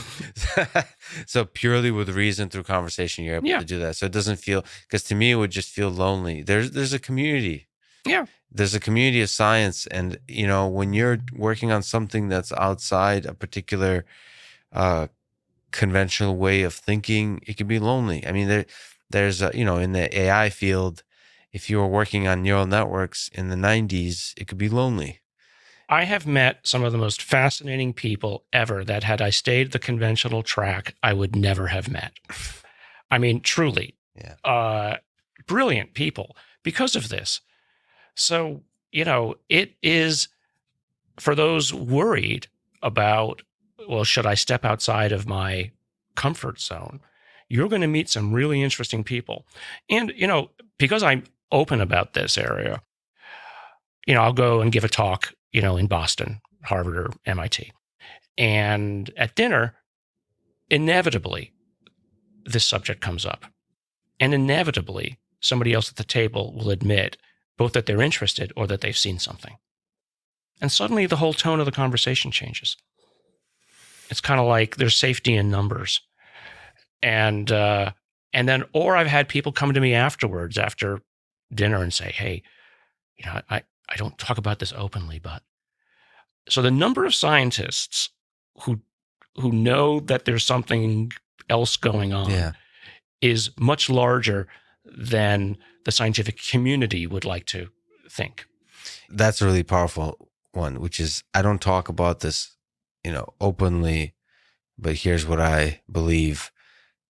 So purely with reason through conversation, you're able to do that. So it doesn't feel, because to me, it would just feel lonely. There's a community. Yeah. There's a community of science. And, when you're working on something that's outside a particular conventional way of thinking, it can be lonely. I mean, there's, in the AI field, if you were working on neural networks in the 90s, it could be lonely. I have met some of the most fascinating people ever that, had I stayed the conventional track, I would never have met. I mean, truly. Yeah. Brilliant people because of this. So, it is for those worried about, well, should I step outside of my comfort zone? You're going to meet some really interesting people. And, because I'm open about this area, I'll go and give a talk, in Boston, Harvard, or MIT. And at dinner, inevitably, this subject comes up. And inevitably, somebody else at the table will admit both that they're interested or that they've seen something. And suddenly the whole tone of the conversation changes. It's kind of like there's safety in numbers. And then, or I've had people come to me afterwards, after dinner, and say, hey, I don't talk about this openly, but. So the number of scientists who know that there's something else going on is much larger than the scientific community would like to think. That's a really powerful one, which is I don't talk about this, openly, but here's what I believe.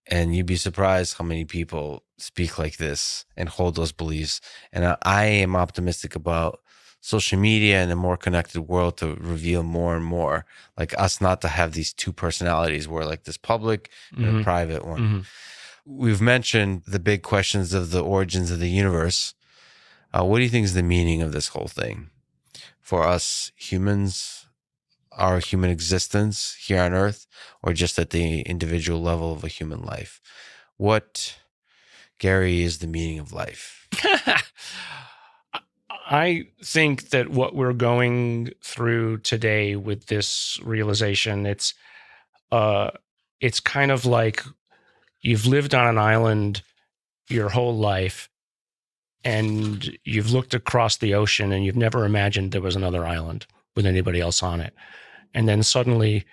And you'd be surprised how many people speak like this and hold those beliefs. And I am optimistic about social media and a more connected world to reveal more and more, like us not to have these two personalities where like this public and a Hmm. private one. Hmm. We've mentioned the big questions of the origins of the universe. What do you think is the meaning of this whole thing for us humans, our human existence here on Earth, or just at the individual level of a human life? What, Garry, is the meaning of life? I think that what we're going through today with this realization, it's kind of like you've lived on an island your whole life and you've looked across the ocean and you've never imagined there was another island with anybody else on it. And then suddenly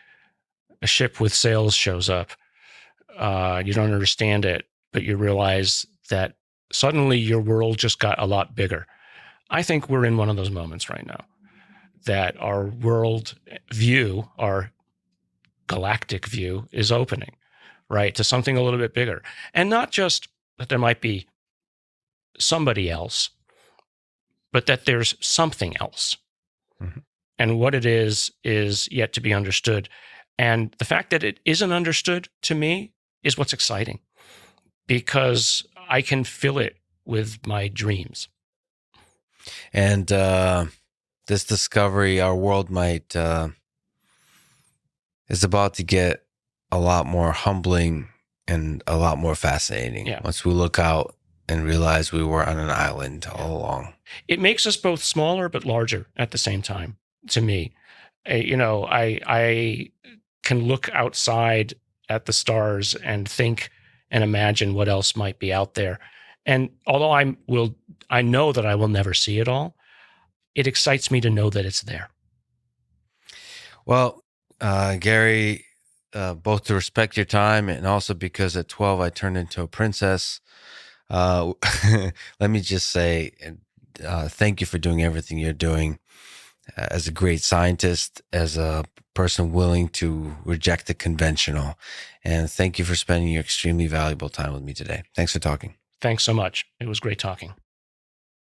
a ship with sails shows up. You don't understand it, but you realize that suddenly your world just got a lot bigger. I think we're in one of those moments right now that our world view, our galactic view, is opening, right, to something a little bit bigger. And not just that there might be somebody else, but that there's something else. Mm-hmm. And what it is yet to be understood. And the fact that it isn't understood, to me, is what's exciting, because I can fill it with my dreams. And this discovery, our world might is about to get a lot more humbling and a lot more fascinating. Yeah. Once we look out and realize we were on an island all along. It makes us both smaller but larger at the same time, to me. I can look outside at the stars and think and imagine what else might be out there. And although I know that I will never see it all, it excites me to know that it's there. Well, Garry, both to respect your time and also because at 12 I turned into a princess, let me just say thank you for doing everything you're doing as a great scientist, as a person willing to reject the conventional. And thank you for spending your extremely valuable time with me today. Thanks for talking. Thanks so much. It was great talking.